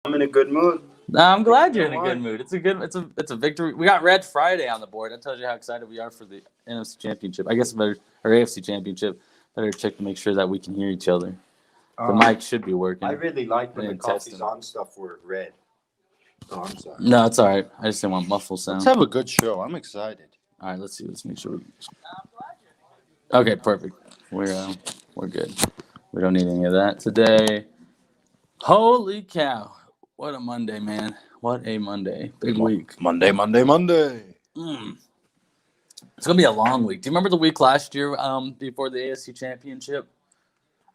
I'm in a good mood. I'm glad you're in a good mood. It's a victory. We got Red Friday on the board. That tells you how excited we are for the NFC Championship. I guess better or AFC Championship. Better check to make sure that we can hear each other. The mic should be working. I really like when the coffee's on stuff were red. Oh, I'm sorry. No, it's all right. I just didn't want muffle sound. Let's have a good show. I'm excited. All right, let's see. Let's make sure. Okay, perfect. We're good. We don't need any of that today. Holy cow! What a Monday, man! What a Monday! Big week. Monday. It's gonna be a long week. Do you remember the week last year, before the AFC Championship?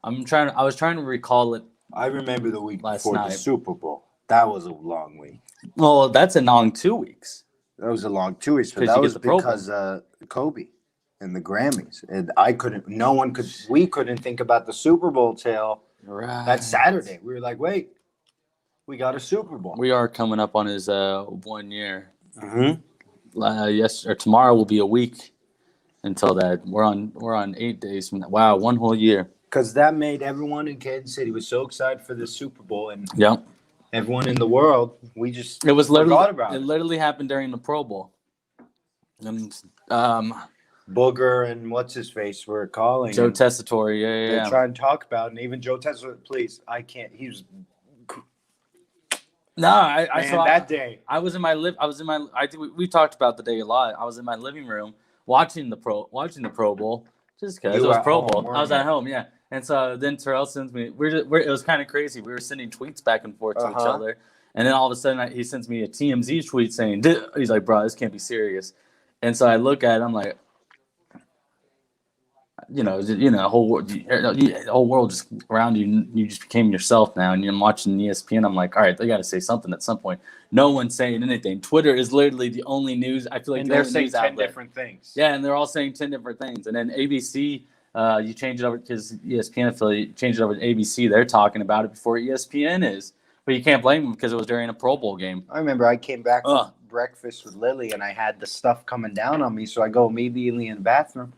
I was trying to recall it. I remember the week Last before night. the Super Bowl. That was a long week. Well, that's a long 2 weeks. That was a long 2 weeks, but 'Cause that you was get the Pro Bowl. because Kobe and the Grammys. And we couldn't think about the Super Bowl till Right. that Saturday. We were like, wait, we got a Super Bowl. We are coming up on his 1 year. Mm-hmm. Tomorrow will be a week until that. We're on 8 days from that. Wow, 1 whole year. Because that made everyone in Kansas City was so excited for the Super Bowl, and Yep. everyone in the world, we just It was forgot literally about it it. literally happened during the Pro Bowl. And Booger and what's his face were calling. Joe and Tessitore, they yeah. try and talk about it, and even Joe Tessitore, please, I can't. He was No, I man, saw that day. I think we talked about the day a lot. I was in my living room watching the Pro Bowl just because You it was were Pro at Bowl. home, I was weren't at home, yeah. And so then Terrell sends me. It was kind of crazy. We were sending tweets back and forth to each other, and then all of a sudden he sends me a TMZ tweet saying, "He's like, bro, this can't be serious." And so I look at it, I'm like, the whole world just around you. You just became yourself now, and you're watching ESPN. I'm like, all right, they got to say something at some point. No one's saying anything. Twitter is literally the only news. I feel like And the they're only saying news 10 outlet. different things. Yeah, and they're all saying 10 different things. And then ABC, you change it over because ESPN affiliate changed it over to ABC. They're talking about it before ESPN is, but you can't blame them because it was during a Pro Bowl game. I remember I came back from breakfast with Lily, and I had the stuff coming down on me, so I go immediately in the bathroom.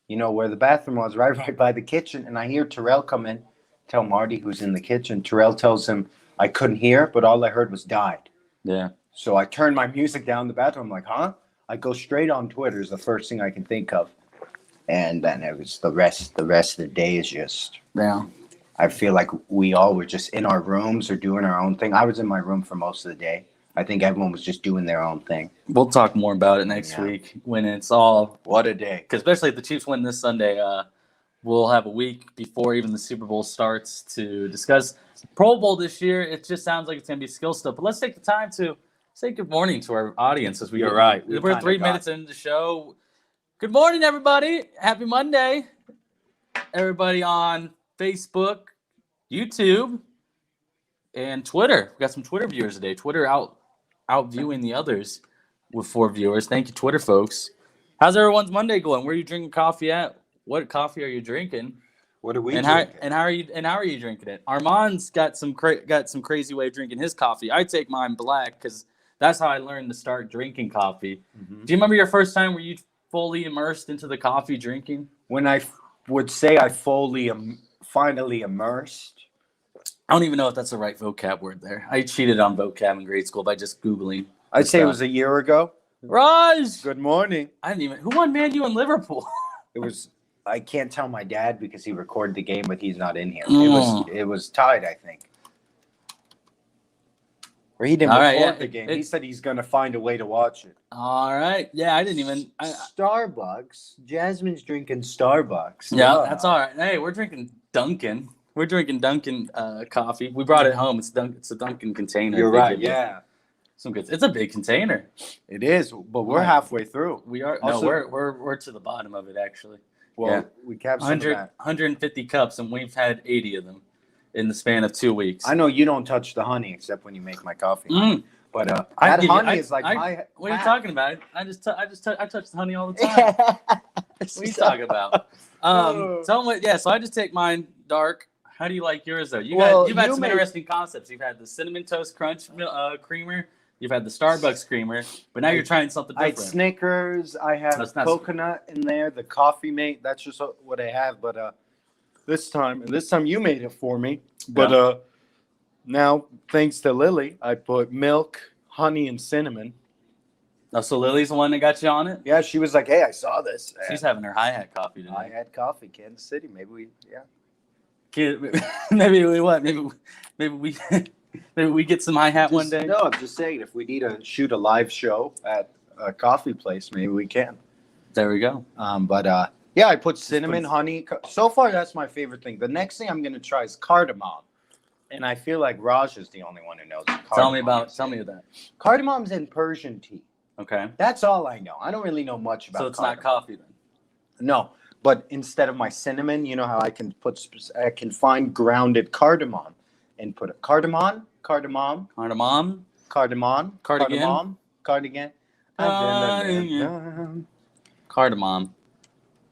You know where the bathroom was, right by the kitchen, and I hear Terrell come in, tell Marty who's in the kitchen. Terrell tells him I couldn't hear, but all I heard was died. Yeah. So I turn my music down in the bathroom. I'm like, huh? I go straight on Twitter is the first thing I can think of. And then it was the rest of the day is just, Yeah. I feel like we all were just in our rooms or doing our own thing. I was in my room for most of the day. I think everyone was just doing their own thing. We'll talk more about it next week when it's all. What a day. Because especially if the Chiefs win this Sunday, we'll have a week before even the Super Bowl starts to discuss Pro Bowl this year. It just sounds like it's going to be skill stuff. But let's take the time to say good morning to our audience. You're right. We're 3 minutes into the show. Good morning, everybody. Happy Monday. Everybody on Facebook, YouTube, and Twitter. We got some Twitter viewers today. Twitter out viewing the others with 4 viewers. Thank you, Twitter folks. How's everyone's Monday going? Where are you drinking coffee at? What coffee are you drinking? What are we drinking? drinking? How are you drinking it? Armand's got some crazy way of drinking his coffee. I take mine black because that's how I learned to start drinking coffee. Mm-hmm. Do you remember your first time where you fully immersed into the coffee drinking? When I would say I finally immersed. I don't even know if that's the right vocab word there. I cheated on vocab in grade school by just Googling. I'd say it was a year ago. Raj! Good morning. Who won Man U in Liverpool? I can't tell my dad because he recorded the game, but he's not in here. It was tied, I think. Or he didn't record the game. He said he's going to find a way to watch it. All right. Yeah, I didn't even. Starbucks. Jasmine's drinking Starbucks. Yeah, that's all right. Hey, we're drinking Dunkin'. We're drinking Dunkin' coffee. We brought it home. It's a Dunkin' container. You're right. Yeah. Some good. It's a big container. It is, but we're halfway through. We are. Also, no, we're to the bottom of it actually. Well, we kept 150 cups, and we've had 80 of them in the span of 2 weeks. I know you don't touch the honey except when you make my coffee. But that honey is like my. What are you talking about? I touch the honey all the time. What are you talking about? So I just take mine dark. How do you like yours though? You've had some interesting concepts. You've had the cinnamon toast crunch creamer. You've had the Starbucks creamer, but now you're trying something different. I had Snickers. I have coconut in there. The Coffee Mate. That's just what I have. But this time you made it for me. But Now, thanks to Lily, I put milk, honey, and cinnamon. Oh, so Lily's the one that got you on it? Yeah, she was like, "Hey, I saw this." She's having her hi-hat coffee I today. had coffee, Kansas City. Maybe we, yeah. Maybe we what? Maybe we get some hi-hat one day. No, I'm just saying, if we need to shoot a live show at a coffee place, maybe we can. There we go. Yeah, I put cinnamon, honey. So far, that's my favorite thing. The next thing I'm gonna try is cardamom, and I feel like Raj is the only one who knows. Tell me about that. Cardamom's in Persian tea. Okay. That's all I know. I don't really know much about. So it's cardamom. not coffee then. No, but instead of my cinnamon, you know how I can find grounded cardamom and put a cardamom, Cardamom. cardigan. Cardamom.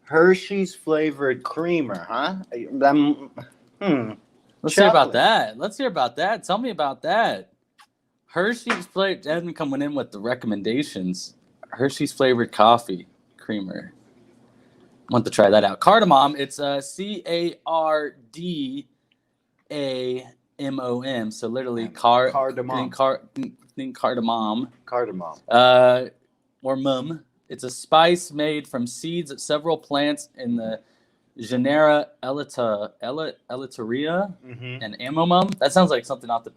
Hershey's flavored creamer, huh? Let's hear about that. Tell me about that. Hershey's flavored. Desmond coming in with the recommendations. Hershey's flavored coffee creamer. I want to try that out. Cardamom. It's CARDAMOM. So literally cardamom. Cardamom. Cardamom. Or mum. It's a spice made from seeds of several plants in the genera Elateria and Amomum. That sounds like something off the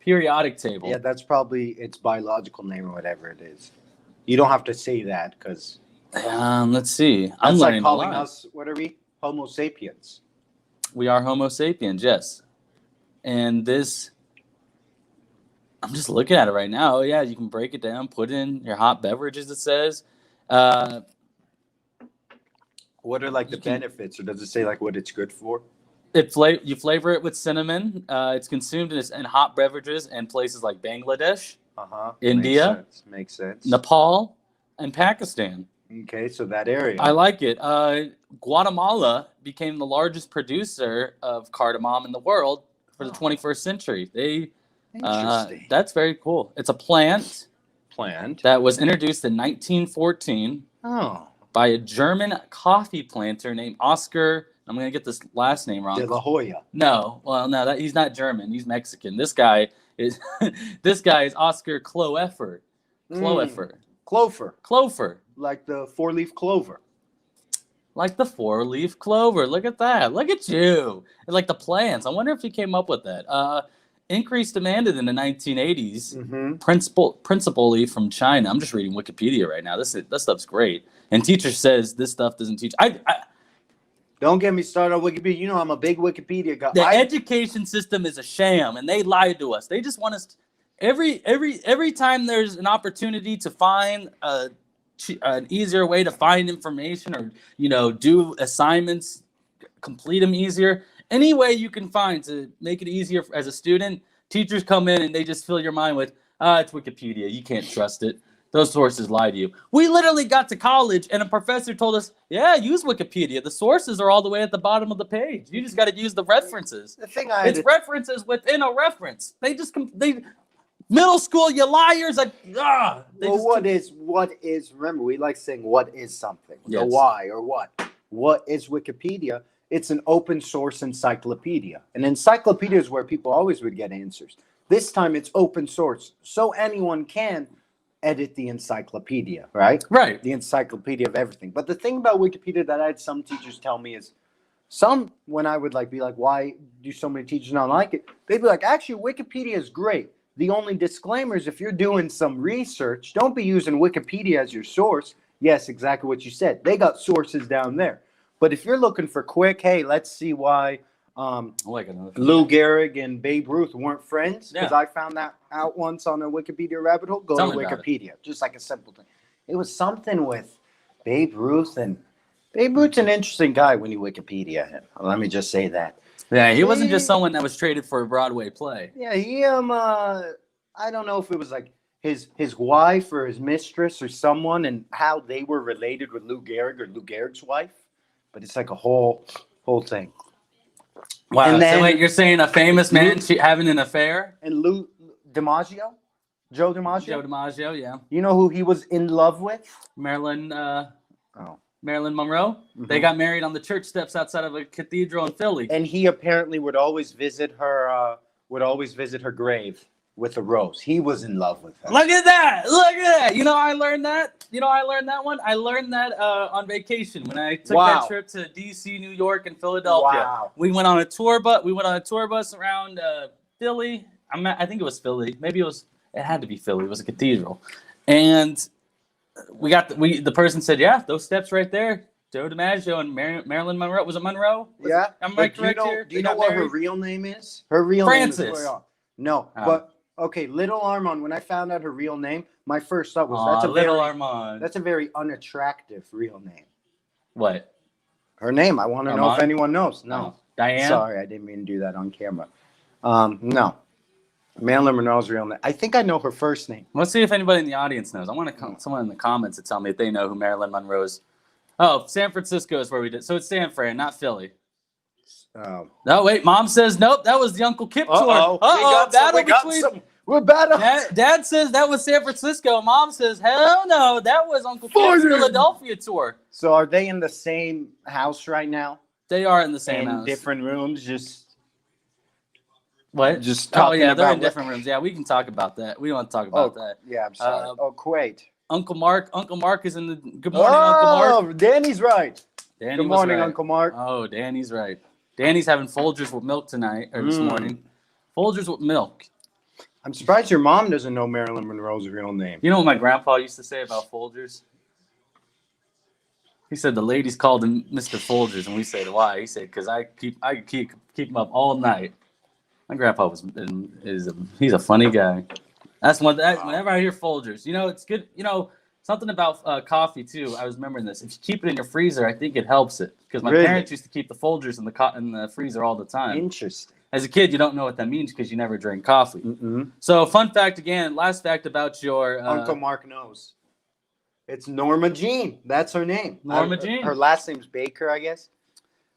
periodic table. Yeah, that's probably its biological name or whatever it is. You don't have to say that because. Let's see. That's I'm learning like calling a lot. us, what are we? Homo sapiens. We are Homo sapiens, yes. And this, I'm just looking at it right now. Oh, yeah, you can break it down, put in your hot beverages, it says. What are like the benefits, or does it say like what it's good for? You flavor it with cinnamon. It's consumed in hot beverages in places like Bangladesh, India, makes sense. Nepal, and Pakistan. Okay, so that area. I like it. Guatemala became the largest producer of cardamom in the world for the 21st century. Interesting. That's very cool. It's a plant that was introduced in 1914 by a German coffee planter named Oscar. I'm going to get this last name wrong. De La Hoya. No, he's not German. He's Mexican. This guy is Oscar Kloeffer. Kloeffer. Like the four-leaf clover. Like the four-leaf clover. Look at that. Look at you. And like the plants. I wonder if he came up with that. Increased demanded in the 1980s, principally from China. I'm just reading Wikipedia right now. This stuff's great. And teacher says this stuff doesn't teach. Don't get me started on Wikipedia. You know I'm a big Wikipedia guy. The education system is a sham, and they lied to us. They just want us every time there's an opportunity to find an easier way to find information, or do assignments, complete them easier. Any way you can find to make it easier as a student, teachers come in and they just fill your mind with, it's Wikipedia. You can't trust it. Those sources lie to you. We literally got to college and a professor told us, yeah, use Wikipedia. The sources are all the way at the bottom of the page. You just got to use the references. It's references within a reference. Middle school, you liars. What is, remember, we like saying what is something. Yes. The why or what. What is Wikipedia? It's an open source encyclopedia. An encyclopedia is where people always would get answers. This time it's open source. So anyone can edit the encyclopedia, right? Right. The encyclopedia of everything. But the thing about Wikipedia that I had some teachers tell me is, when I would be like, why do so many teachers not like it? They'd be like, actually, Wikipedia is great. The only disclaimer is if you're doing some research, don't be using Wikipedia as your source. Yes, exactly what you said. They got sources down there. But if you're looking for quick, hey, let's see why Lou Gehrig and Babe Ruth weren't friends, because I found that out once on a Wikipedia rabbit hole. Go to Wikipedia. Just like a simple thing. It was something with Babe Ruth, and Babe Ruth's an interesting guy when you Wikipedia him. Let me just say that. Yeah, he wasn't just someone that was traded for a Broadway play. Yeah, he I don't know if it was like his wife or his mistress or someone, and how they were related with Lou Gehrig or Lou Gehrig's wife. But it's like a whole thing. Wow. And then, so wait, you're saying a famous man having an affair? And Joe DiMaggio? Joe DiMaggio, yeah. You know who he was in love with? Marilyn. Marilyn Monroe. They got married on the church steps outside of a cathedral in Philly. And he apparently would always visit her grave with a rose. He was in love with her. Look at that! Look at that! You know, I learned that. You know, I learned that one. I learned that on vacation when I took that trip to DC, New York, and Philadelphia. Wow. We went on a tour bus around Philly. I think it was Philly. Maybe it was. It had to be Philly. It was a cathedral, and the person said, "Yeah, those steps right there." Joe DiMaggio and Marilyn Monroe. Was it Monroe? Am I correct here? Do you know what her real name is? Her real Frances. name is No, but okay, Little Armand. When I found out her real name, my first thought was Armand. That's a very unattractive real name. What? Her name. I want to know if anyone knows. No, Diane. Sorry, I didn't mean to do that on camera. No, Marilyn Monroe's real name. I think I know her first name. Let's see if anybody in the audience knows. I want someone in the comments to tell me if they know who Marilyn Monroe is. Oh, San Francisco is where we did. So it's San Fran, not Philly. Oh. No, wait. Mom says nope. That was the Uncle Kip tour. We're better. Dad says that was San Francisco. Mom says hell no. That was Uncle Kip's Philadelphia tour. So are they in the same house right now? They are in the same house. Different rooms, just what? Just talking they're about in different rooms. Yeah, we can talk about that. We don't want to talk about that. Yeah, I'm sorry. Kuwait. Uncle Mark is in the good morning, Uncle Mark. Oh, Danny's right. Danny good morning, right. Uncle Mark. Oh, Danny's right. Danny's having Folgers with milk tonight or this morning. Folgers with milk. I'm surprised your mom doesn't know Marilyn Monroe's real name. You know what my grandpa used to say about Folgers? He said the ladies called him Mr. Folgers, and we said why? He said because I could keep him up all night. My grandpa he's a funny guy. That's whenever I hear Folgers, it's good. Something about coffee too. I was remembering this. If you keep it in your freezer, I think it helps it because my parents used to keep the Folgers in the freezer all the time. Interesting. As a kid, you don't know what that means because you never drink coffee. Mm-mm. So, fun fact again. Last fact about your Uncle Mark knows. It's Norma Jean. That's her name. Norma Jean. Her last name's Baker, I guess.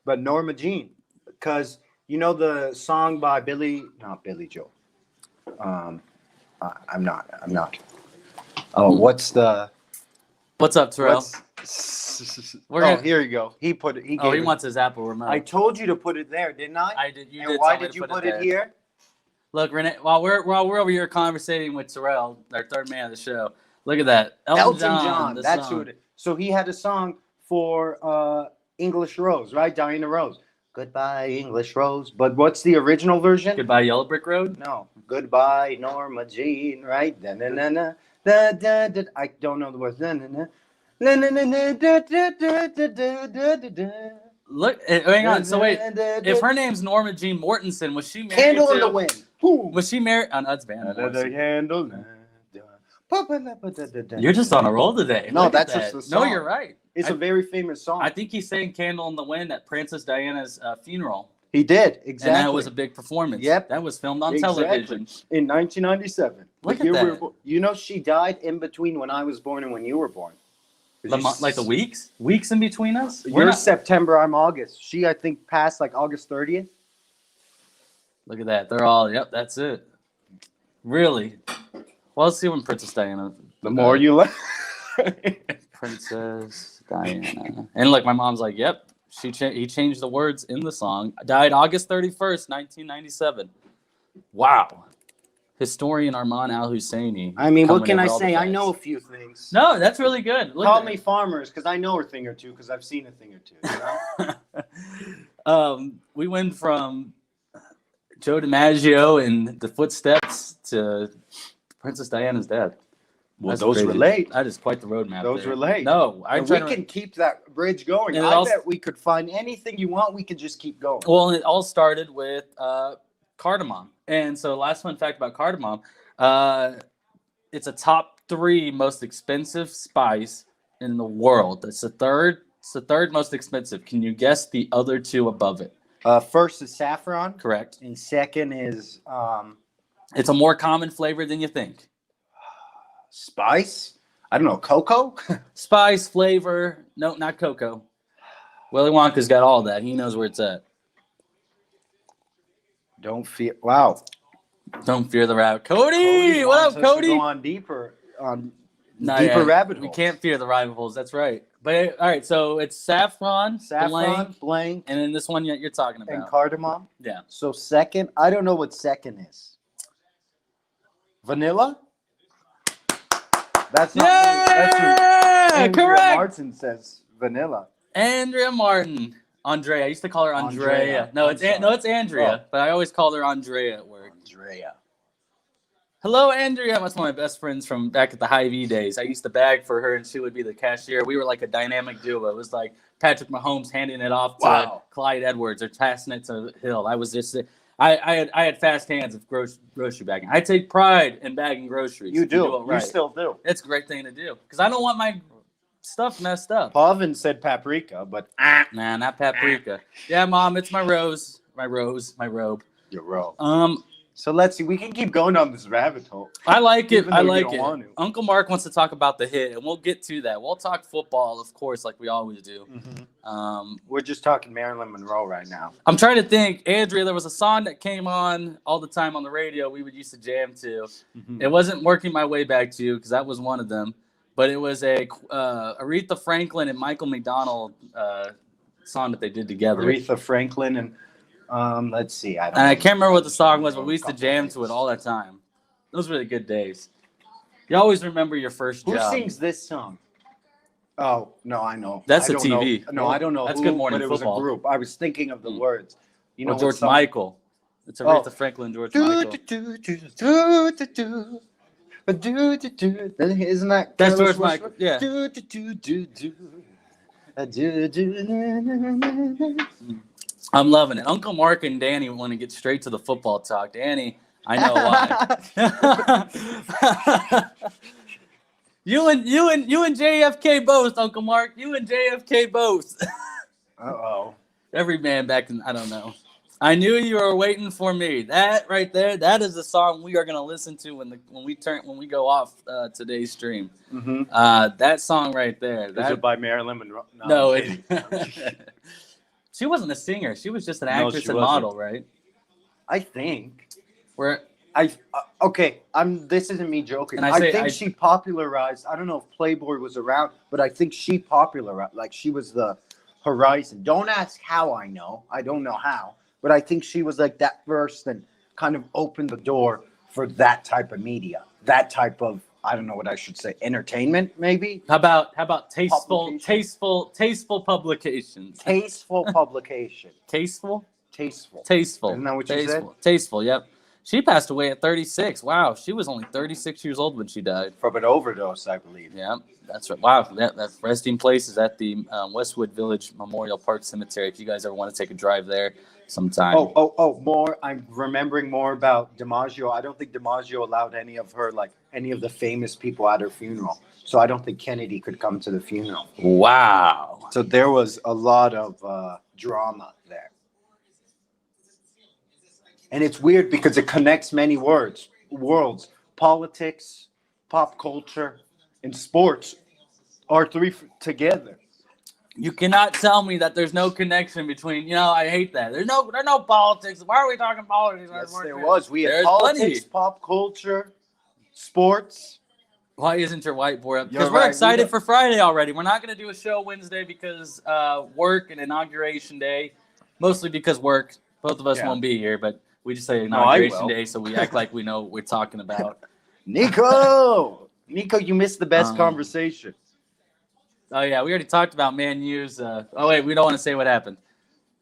But Norma Jean, because you know the song by not Billy Joel. I'm not. Oh, what's up, Terrell? Here you go. He wants his Apple remote. I told you to put it there, didn't I? I did. Why did you put it here? Look, Renee. While we're over here conversating with Terrell, our third man of the show. Look at that, Elton John. That's who it is. So he had a song for English Rose, right? Diana Rose. Goodbye, English Rose. But what's the original version? Goodbye, Yellow Brick Road. No. Goodbye, Norma Jean. Right? Da na na na da da da. I don't know the words. Da na na. Look, hang on. So wait, if her name's Norma Jean Mortensen, was she married Candle in the Wind? Was she married on Ud's band? You're just on a roll today. No, that's just the song. No, you're right. It's a very famous song. I think he sang "Candle in the Wind" at Princess Diana's funeral. He did, exactly. And that was a big performance. Yep. That was filmed on television. In 1997. Look at that. You know, she died in between when I was born and when you were born. Like the weeks? Weeks in between us? You're September, I'm August. She, I think, passed like August 30th. Look at that. They're all, yep, that's it. Really? Well, let's see when Princess Diana. The more you learn. Princess Diana. And look, my mom's like, yep. He changed the words in the song. Died August 31st, 1997. Wow. Historian Arman Al-Husseini. I mean, what can I say? I know a few things. No, that's really good. Call me Farmers because I know a thing or two because I've seen a thing or two. You know? We went from Joe DiMaggio and the Footsteps to Princess Diana's death. Well, those relate. That is quite the roadmap. Those relate. No, we can keep that bridge going. I bet we could find anything you want. We could just keep going. Well, it all started with cardamom. And so, last fun fact about cardamom, it's a top 3 most expensive spice in the world. It's the third most expensive. Can you guess the other 2 above it? First is saffron. Correct. And second is it's a more common flavor than you think. Spice? I don't know. Cocoa? Spice, flavor. No, not cocoa. Willy Wonka's got all that. He knows where it's at. Don't fear. Wow. Don't fear the rabbit. Cody! What up, Cody? Go on deeper rabbit holes. We can't fear the rabbit holes. That's right. But all right, so it's saffron, Saffron, blank, and then this one you're talking about. and cardamom. Yeah. So second, I don't know what second is. Vanilla? That's not me. That's who Andrea correct. Martin says vanilla. Andrea Martin. Andrea. I used to call her Andrea. Andrea. No, I'm it's Andrea, but I always called her Andrea at work. Andrea. Hello, Andrea. That's one of my best friends from back at the Hy-Vee days. I used to bag for her, and she would be the cashier. We were like a dynamic duo. It was like Patrick Mahomes handing it off to Clyde Edwards or passing it to Hill. I was just, I had fast hands of grocery bagging. I take pride in bagging groceries. You do. it right. You still do. It's a great thing to do because I don't want my stuff messed up. Pavin said paprika, but Nah, not paprika. Yeah, Mom, it's my rose, my robe. Your robe. So let's see. We can keep going on this rabbit hole. I like it. Even I though you like don't it. want to. Uncle Mark wants to talk about the hit, and we'll get to that. We'll talk football, of course, like we always do. We're just talking Marilyn Monroe right now. I'm trying to think, Andrea. There was a song that came on all the time on the radio. We would used to jam to. It wasn't working my way back to you because that was one of them, but it was a Aretha Franklin and Michael McDonald song that they did together. Aretha Franklin and let's see. And I can't remember what the song was, but we used to jam to it all the time. Those were the good days. You always remember your first Who job. sings this song? Oh no, I know. That's I a don't TV. know. No, I don't know. That's who, Good Morning but it Football. was a group. I was thinking of the words. You know, Or George what song? Michael. It's Aretha Franklin, George Michael. Isn't that That's Careless George Whisper? Michael. Yeah. I'm loving it. Uncle Mark and Danny want to get straight to the football talk. Danny, I know why. you and JFK both, Uncle Mark. You and JFK both. Uh-oh. Every man back in, I don't know. I knew you were waiting for me. That right there, that is the song we are going to listen to when we go off today's stream. That song right there. Is it by Marilyn Monroe? No, I'm kidding. she wasn't a singer. She was just an No, actress she and wasn't. model, right? I think. Where Okay. This isn't me joking. And I say- think she popularized. I don't know if Playboy was around, but I think she popularized. Like she was the horizon. Don't ask how I know. I don't know how, but I think she was like that first and kind of opened the door for that type of media, that type of, I don't know what I should say, entertainment maybe. how about tasteful publications? Tasteful publication. Tasteful? Tasteful. Tasteful. Isn't that what you said? Tasteful, yep. She passed away at 36. Wow, she was only 36 years old when she died. From an overdose, I believe. Yeah, that's right. Wow, that resting place is at the Westwood Village Memorial Park Cemetery. If you guys ever want to take a drive there sometime. More. I'm remembering more about DiMaggio. I don't think DiMaggio allowed any of the famous people at her funeral. So I don't think Kennedy could come to the funeral. Wow. So there was a lot of drama there. And it's weird because it connects many worlds: politics, pop culture, and sports are three together. You cannot tell me that there's no connection between. I hate that. There's no politics. Why are we talking politics? Yes, there was. We had There's politics, plenty. pop culture, sports. Why isn't your whiteboard up? You're Because we're right, excited for Friday already. We're not going to do a show Wednesday because work and inauguration day. Mostly because work. Both of us Yeah. won't be here, but we just say I inauguration will. day, so we act like we know what we're talking about. Nico, you missed the best conversation. Oh yeah, we already talked about Man U's. Oh wait, we don't want to say what happened.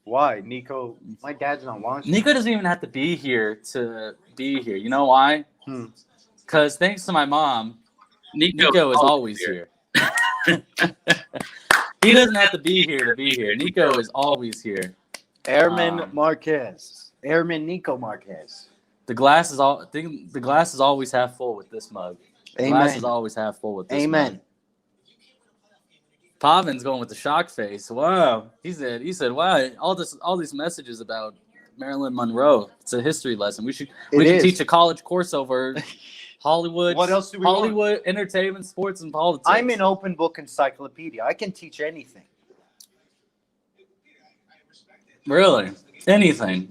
Why, Nico? My dad's not watching. Nico doesn't even have to be here to be here. You know why? Because thanks to my mom, Nico is always here. He doesn't have to be here to be here. Nico is always here. Airman Nico Marquez. The glass is always half full with this mug. The glass is always half full with this mug. Pavin's going with the shock face. Wow. He said, wow, all these messages about Marilyn Monroe. It's a history lesson. We should teach a college course over Hollywood. What else do we Hollywood, entertainment, sports, and politics. I'm an open book encyclopedia. I can teach anything. Really? Anything.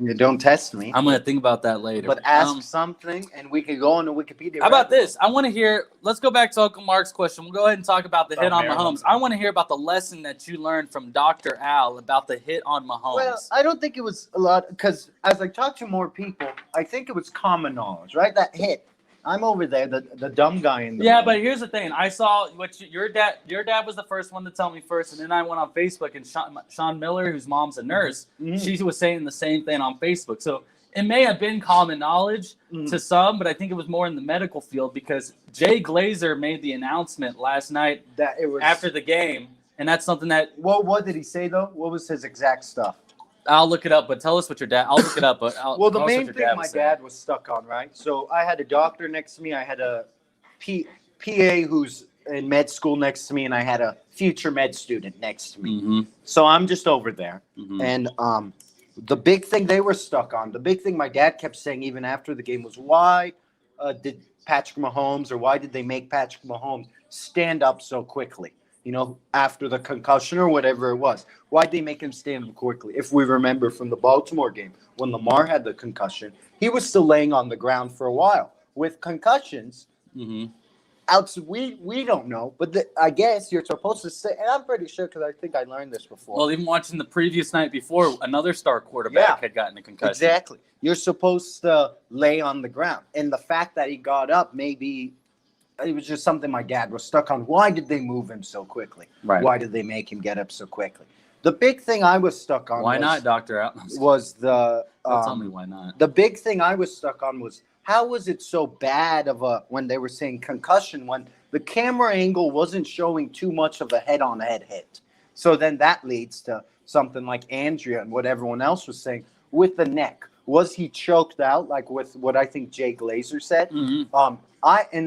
You don't test me. I'm gonna think about that later. But ask something, and we could go on the Wikipedia. How about this? I want to hear. Let's go back to Uncle Mark's question. We'll go ahead and talk about the hit on Maryland. Mahomes. I want to hear about the lesson that you learned from Dr. Al about the hit on Mahomes. Well, I don't think it was a lot because as I talked to more people, I think it was common knowledge, right? That hit. I'm over there, the dumb guy in the yeah, room. but here's the thing. I saw what your dad was the first one to tell me first, and then I went on Facebook and Sean Miller, whose mom's a nurse, she was saying the same thing on Facebook. So it may have been common knowledge to some, but I think it was more in the medical field because Jay Glazer made the announcement last night that it was after the game, and that's something that what did he say though? What was his exact stuff? I'll look it up, but tell us what your dad. I'll look it up, but well, the tell us main what thing your my was dad was stuck on, right? So I had a doctor next to me, I had a PA who's in med school next to me, and I had a future med student next to me. Mm-hmm. So I'm just over there, Mm-hmm. and the big thing they were stuck on, the big thing my dad kept saying even after the game was why did Patrick Mahomes or why did they make Patrick Mahomes stand up so quickly? You know, after the concussion or whatever it was. Why'd they make him stand up quickly? If we remember from the Baltimore game, when Lamar had the concussion, he was still laying on the ground for a while. With concussions, we don't know, but I guess you're supposed to say, and I'm pretty sure because I think I learned this before. Well, even watching the previous night before, another star quarterback had gotten a concussion. Exactly. You're supposed to lay on the ground. And the fact that he got up, maybe it was just something my dad was stuck on. Why did they move him so quickly? Right. Why did they make him get up so quickly? The big thing I was stuck on Why not, Dr. Al? was the tell me why not. the big thing I was stuck on was how was it so bad of a when they were saying concussion when the camera angle wasn't showing too much of a head-on-head hit. So then that leads to something like Andrea and what everyone else was saying with the neck. Was he choked out like with what I think Jay Glazer said? Mm-hmm.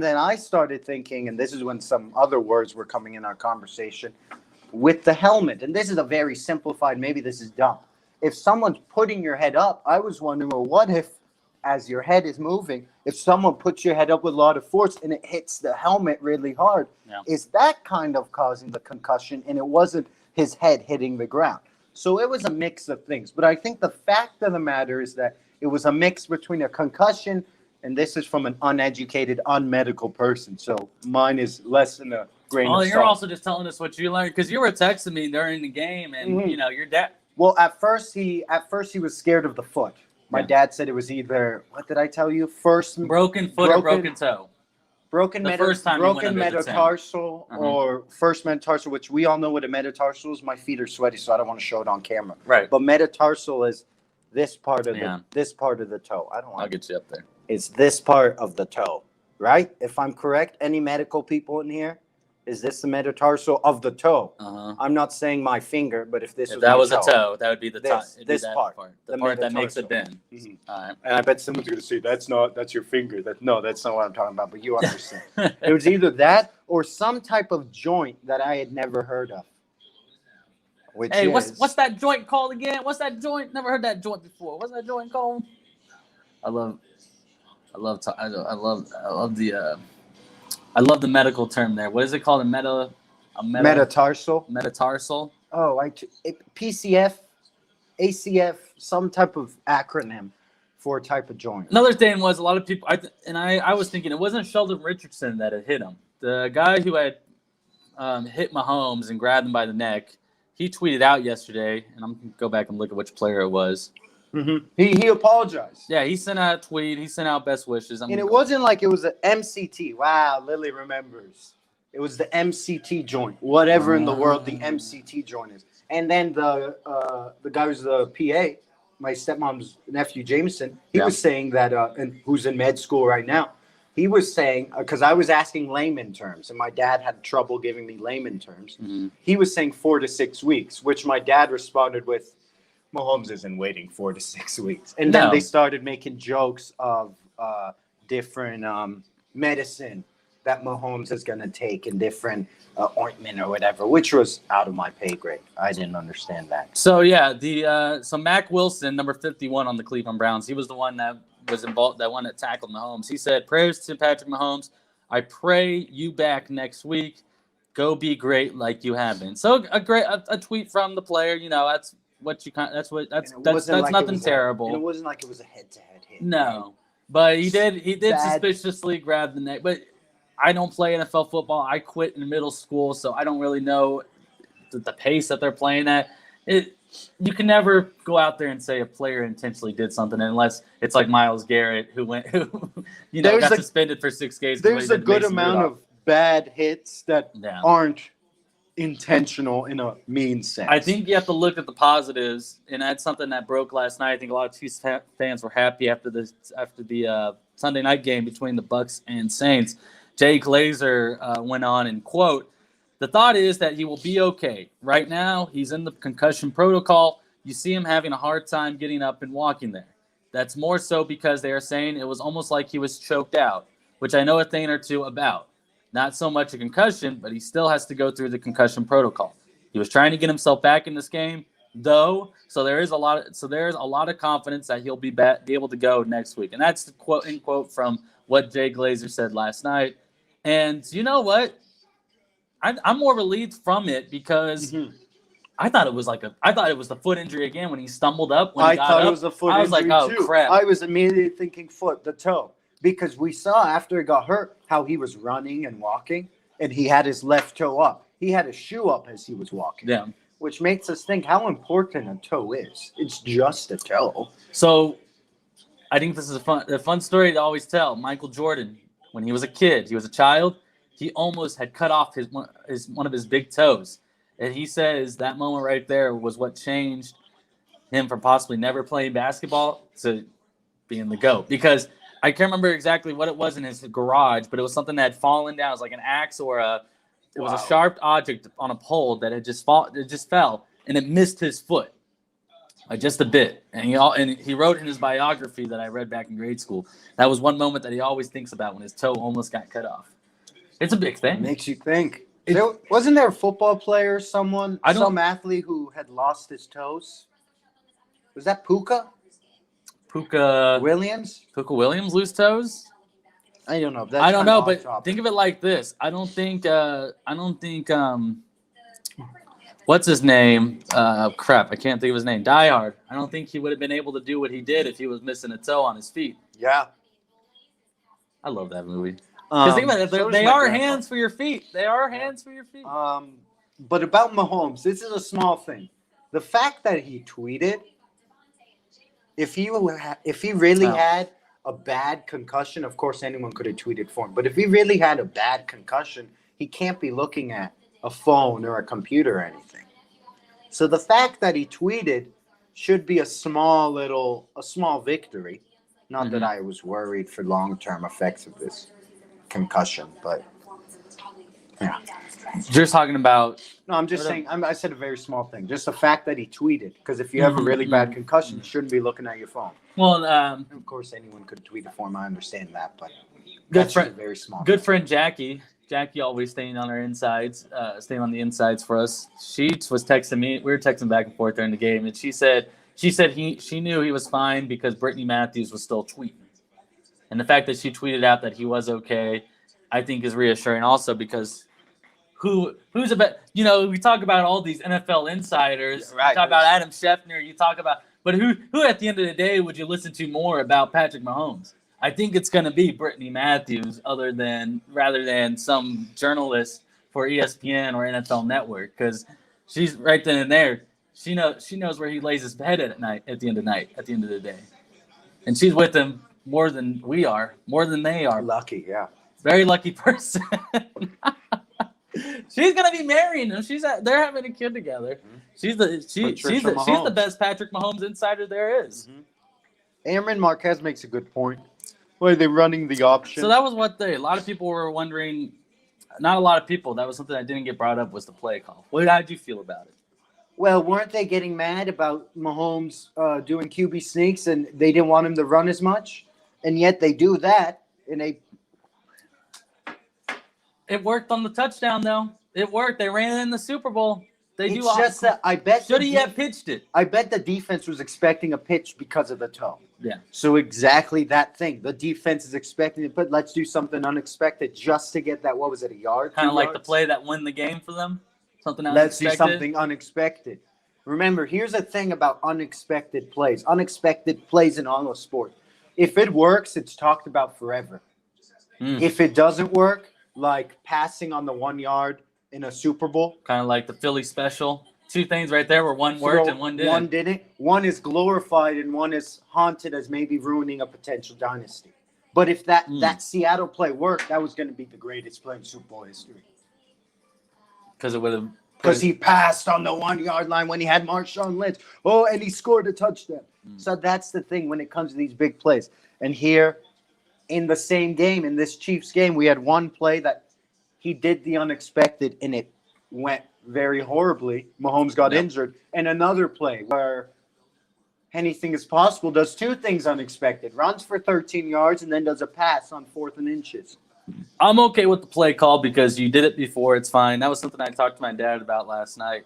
Then I started thinking, and this is when some other words were coming in our conversation, with the helmet. And this is a very simplified, maybe this is dumb. If someone's putting your head up, I was wondering, well, what if, as your head is moving, if someone puts your head up with a lot of force and it hits the helmet really hard, is that kind of causing the concussion? And it wasn't his head hitting the ground. So it was a mix of things. But I think the fact of the matter is that it was a mix between a concussion, and this is from an uneducated, unmedical person. So mine is less than a grain of salt. You're also just telling us what you learned because you were texting me during the game, and you know your dad. Well, at first he was scared of the foot. My dad said it was either what did I tell you? First broken foot or broken toe. Broken metatarsal or first metatarsal, which we all know what a metatarsal is. My feet are sweaty, so I don't want to show it on camera. Right. But metatarsal is this part of this part of the toe. I don't want. I'll get you up there. It's this part of the toe, right? If I'm correct, any medical people in here, is this the metatarsal of the toe? I'm not saying my finger, but if that was a toe, that would be the top. This part, the part that makes it bend. All right. And I bet someone's going to say that's your finger. That's not what I'm talking about. But you understand. It was either that or some type of joint that I had never heard of. What's that joint called again? What's that joint? Never heard that joint before. What's that joint called? I love the medical term there. What is it called? Metatarsal. Metatarsal. Oh, PCF, ACF, some type of acronym for a type of joint. Another thing was a lot of people, I was thinking it wasn't Sheldon Richardson that had hit him. The guy who had hit Mahomes and grabbed him by the neck, he tweeted out yesterday, and I'm going to go back and look at which player it was. He apologized. Yeah, he sent out a tweet. He sent out best wishes. And it wasn't like it was an MCT. Wow, Lily remembers. It was the MCT joint. Whatever in the world the MCT joint is. And then the guy who's the PA, my stepmom's nephew, Jameson, he was saying that, and who's in med school right now, he was saying, because I was asking layman terms, and my dad had trouble giving me layman terms. He was saying 4 to 6 weeks, which my dad responded with, Mahomes isn't waiting 4 to 6 weeks. And then they started making jokes of different medicine that Mahomes is going to take and different ointment or whatever, which was out of my pay grade. I didn't understand that. So, so Mac Wilson, number 51 on the Cleveland Browns, he was the one that was involved, that one that tackled Mahomes. He said, prayers to Patrick Mahomes. I pray you back next week. Go be great like you have been. So a tweet from the player, that's what you kind. That's And it that's wasn't like it nothing was terrible. and it wasn't like it was a head-to-head hit. No, but he did Bad. suspiciously grab the neck. But I don't play NFL football. I quit in middle school, so I don't really know the pace that they're playing at. You can never go out there and say a player intentionally did something unless it's like Myles Garrett who got suspended for 6 games. There's a good amount of bad hits that aren't intentional in a mean sense. I think you have to look at the positives, and that's something that broke last night. I think a lot of Chiefs fans were happy after the Sunday night game between the Bucs and Saints. Jay Glazer went on and quote, "The thought is that he will be okay. Right now, he's in the concussion protocol. You see him having a hard time getting up and walking there. That's more so because they are saying it was almost like he was choked out, which I know a thing or two about. Not so much a concussion, but he still has to go through the concussion protocol. He was trying to get himself back in this game, though, so there's a lot of confidence that he'll be able to go next week." And that's the quote unquote from what Jay Glazer said last night. And you know what? I'm more relieved from it because I thought it was the foot injury again when he stumbled up. I thought it was a foot injury. I was like, oh, too. Crap. I was immediately thinking foot, the toe, because we saw after he got hurt how he was running and walking, and he had his left toe up. He had his shoe up as he was walking. Yeah. Which makes us think how important a toe is. It's just a toe. So I think this is a fun story to always tell. Michael Jordan, when he was a kid, he was a child, he almost had cut off one of his big toes. And he says that moment right there was what changed him from possibly never playing basketball to being the GOAT. Because I can't remember exactly what it was in his garage, but it was something that had fallen down. It was like an axe or it was a sharp object on a pole that had just fell, and it missed his foot. Just a bit. And he wrote in his biography that I read back in grade school, that was one moment that he always thinks about when his toe almost got cut off. It's a big thing. It makes you think. Wasn't there a football player, some athlete who had lost his toes? Was that Puka? Puka Williams lose toes? I don't know. I don't know, but think of it like this. I don't think what's his name? Crap, I can't think of his name. Die Hard. I don't think he would have been able to do what he did if he was missing a toe on his feet. Yeah. I love that movie. Because think about it, they are hands for your feet. They are hands for your feet. But about Mahomes, this is a small thing. The fact that he tweeted, if he really had a bad concussion, of course anyone could have tweeted for him. But if he really had a bad concussion, he can't be looking at a phone or a computer or anything. So the fact that he tweeted should be a small victory. Not that I was worried for long-term effects of this concussion, but yeah. You're talking about... No, I'm just saying, I said a very small thing. Just the fact that he tweeted, because if you have a really bad concussion, you shouldn't be looking at your phone. Well, of course, anyone could tweet it for him. I understand that, but that's very small. Good friend Jackie always staying on the insides for us. She was texting me. We were texting back and forth during the game, and she said she knew he was fine because Brittany Matthews was still tweeting. And the fact that she tweeted out that he was okay, I think is reassuring also because who's about, we talk about all these NFL insiders, right, you talk about Adam Schefter, but who at the end of the day would you listen to more about Patrick Mahomes? I think it's going to be Brittany Matthews rather than some journalist for ESPN or NFL Network, because she's right then and there. She knows where he lays his head at the end of the day. And she's with him more than we are, more than they are. Lucky, yeah. Very lucky person. She's gonna be marrying him. They're having a kid together. She's the best Patrick Mahomes insider there is. Aaron Marquez makes a good point. Why are they running the option? So that was a lot of people were wondering. Not a lot of people. That was something that didn't get brought up, was the play call. How did you feel about it? Well, weren't they getting mad about Mahomes doing QB sneaks and they didn't want him to run as much? And yet they do that, and It worked on the touchdown, though. It worked. They ran it in the Super Bowl. It's just that I bet should he have pitched it? I bet the defense was expecting a pitch because of the toe. Yeah. So exactly that thing. The defense is expecting it, but let's do something unexpected just to get that. What was it, a yard? Kind of like the play that won the game for them. Something unexpected. Let's do something unexpected. Remember, here's the thing about unexpected plays. Unexpected plays in all of sport. If it works, it's talked about forever. If it doesn't work, like passing on the 1 yard in a Super Bowl. Kind of like the Philly special. Two things right there where one worked and one didn't. One didn't. One is glorified and one is haunted as maybe ruining a potential dynasty. But if that Seattle play worked, that was going to be the greatest play in Super Bowl history. Because it would have. Because he passed on the 1 yard line when he had Marshawn Lynch. Oh, and he scored a touchdown. So that's the thing when it comes to these big plays. And here, in the same game, in this Chiefs game, we had one play that he did the unexpected, and it went very horribly. Mahomes got injured. And another play where anything is possible, does two things unexpected. Runs for 13 yards and then does a pass on 4th and inches. I'm okay with the play call because you did it before. It's fine. That was something I talked to my dad about last night.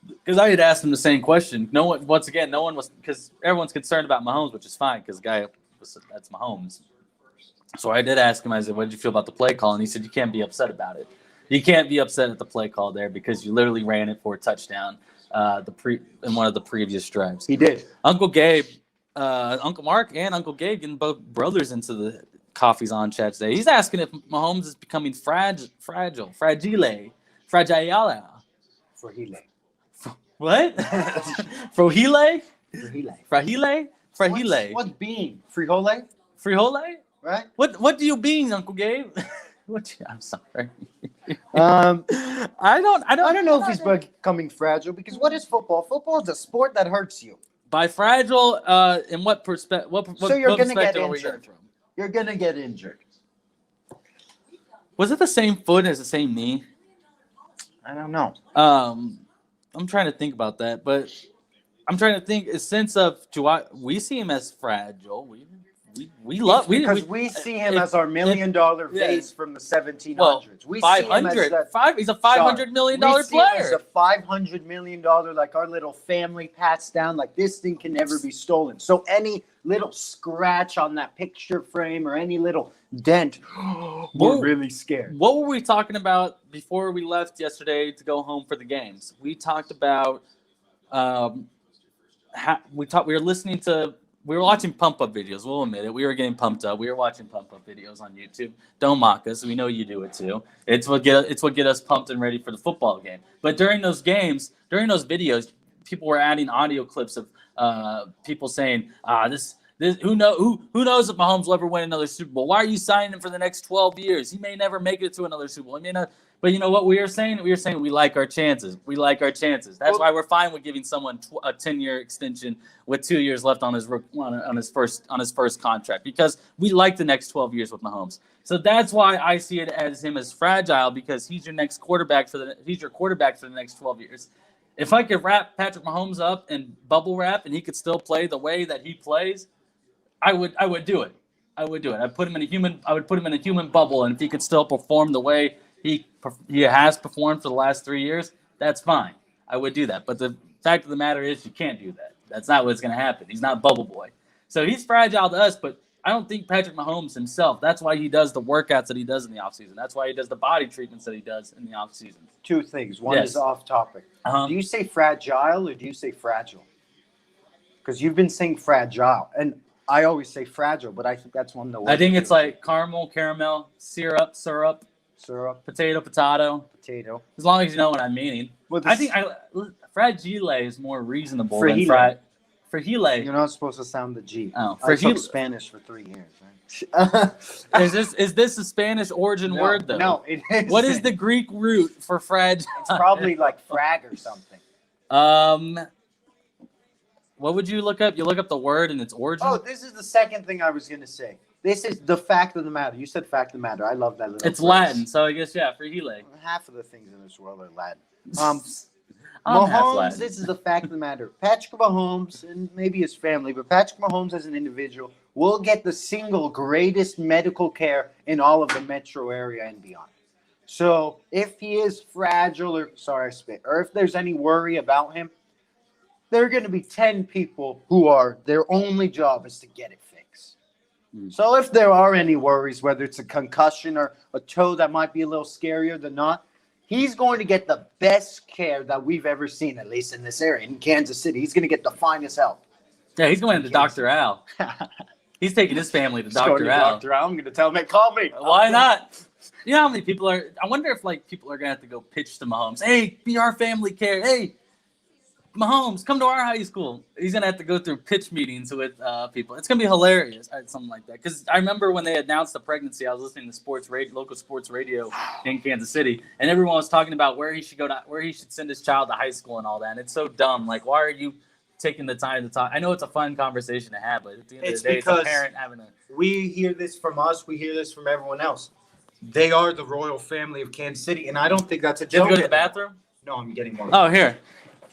Because I had asked him the same question. No one was, because everyone's concerned about Mahomes, which is fine because that's Mahomes. So I did ask him, I said, what did you feel about the play call? And he said, you can't be upset about it. You can't be upset at the play call there because you literally ran it for a touchdown in one of the previous drives. He did. Uncle Gabe, Uncle Mark and Uncle Gabe getting both brothers into the Coffee's on chat today. He's asking if Mahomes is becoming fragile. What? Fragile? What's bean? Frijole? Frijole? Right? What do you mean, Uncle Gabe? I'm sorry. I don't know if he's becoming fragile because what is football? Football is a sport that hurts you. By fragile, in what perspective? So you're going to get from? You're going to get injured. Was it the same foot as the same knee? I don't know. I'm trying to think about that, but I'm trying to think a sense of we see him as fragile. We see him as our $1 million vase from the 1700s. Well, we 500. He's a $500 million player. He's a $500 million, like our little family pats down. Like this thing can never be stolen. So any little scratch on that picture frame or any little dent, we're really scared. What were we talking about before we left yesterday to go home for the games? We talked about we were watching pump-up videos. We'll admit it. We were getting pumped up. We were watching pump-up videos on YouTube. Don't mock us. We know you do it too. It's what get us pumped and ready for the football game. But during those videos, people were adding audio clips of people saying, who knows if Mahomes will ever win another Super Bowl? Why are you signing him for the next 12 years? He may never make it to another Super Bowl. But you know what we are saying? We are saying we like our chances. We like our chances. That's why we're fine with giving someone a 10-year extension with 2 years left on his first contract because we like the next 12 years with Mahomes. So that's why I see it as him as fragile because he's your quarterback for the next 12 years. If I could wrap Patrick Mahomes up in bubble wrap and he could still play the way that he plays, I would do it. I would do it. I would put him in a human bubble, and if he could still perform the way he has performed for the last 3 years, that's fine. I would do that. But the fact of the matter is you can't do that. That's not what's going to happen. He's not Bubble Boy. So he's fragile to us, but I don't think Patrick Mahomes himself, that's why he does the workouts that he does in the offseason. That's why he does the body treatments that he does in the offseason. Two things. One is off topic. Do you say fragile or do you say fragile? Because you've been saying fragile. And I always say fragile, but I think that's one of the words. I think it's like caramel, syrup, potato. As long as you know what I'm meaning. Well, I think fragile is more reasonable than fragile. You're not supposed to sound the G. Oh, I took Spanish for 3 years. Right? Is this a Spanish origin word though? No, it is. What is the Greek root for fragile? It's probably like frag or something. What would you look up? You look up the word and its origin? Oh, this is the second thing I was going to say. This is the fact of the matter. You said fact of the matter. I love that little It's phrase. Latin, so I guess, fragile. Half of the things in this world are Latin. Mahomes, this is the fact of the matter. Patrick Mahomes, and maybe his family, but Patrick Mahomes as an individual will get the single greatest medical care in all of the metro area and beyond. So if he is fragile or if there's any worry about him, there are going to be 10 people who are their only job is to get it fixed. So if there are any worries, whether it's a concussion or a toe that might be a little scarier than not, He's going to get the best care that we've ever seen, at least in this area, in Kansas City. He's going to get the finest help. Yeah, he's going to Dr. Al. He's taking his family to Dr. Al. Dr. Al, I'm going to tell him, hey, call me. Why not? You know how many people are? I wonder if like people are gonna have to go pitch to Mahomes. Hey, be our family care. Hey, Mahomes, come to our high school. He's gonna have to go through pitch meetings with people. It's gonna be hilarious, something like that. Because I remember when they announced the pregnancy, I was listening to local sports radio in Kansas City, and everyone was talking about where he should go to, where he should send his child to high school and all that. And it's so dumb. Like, why are you taking the time to talk? I know it's a fun conversation to have, but at the end of the day, it's a parent having a. We hear this from us. We hear this from everyone else. They are the royal family of Kansas City, and I don't think that's a Did you joke. go to the bathroom? No, I'm getting more. Oh, here.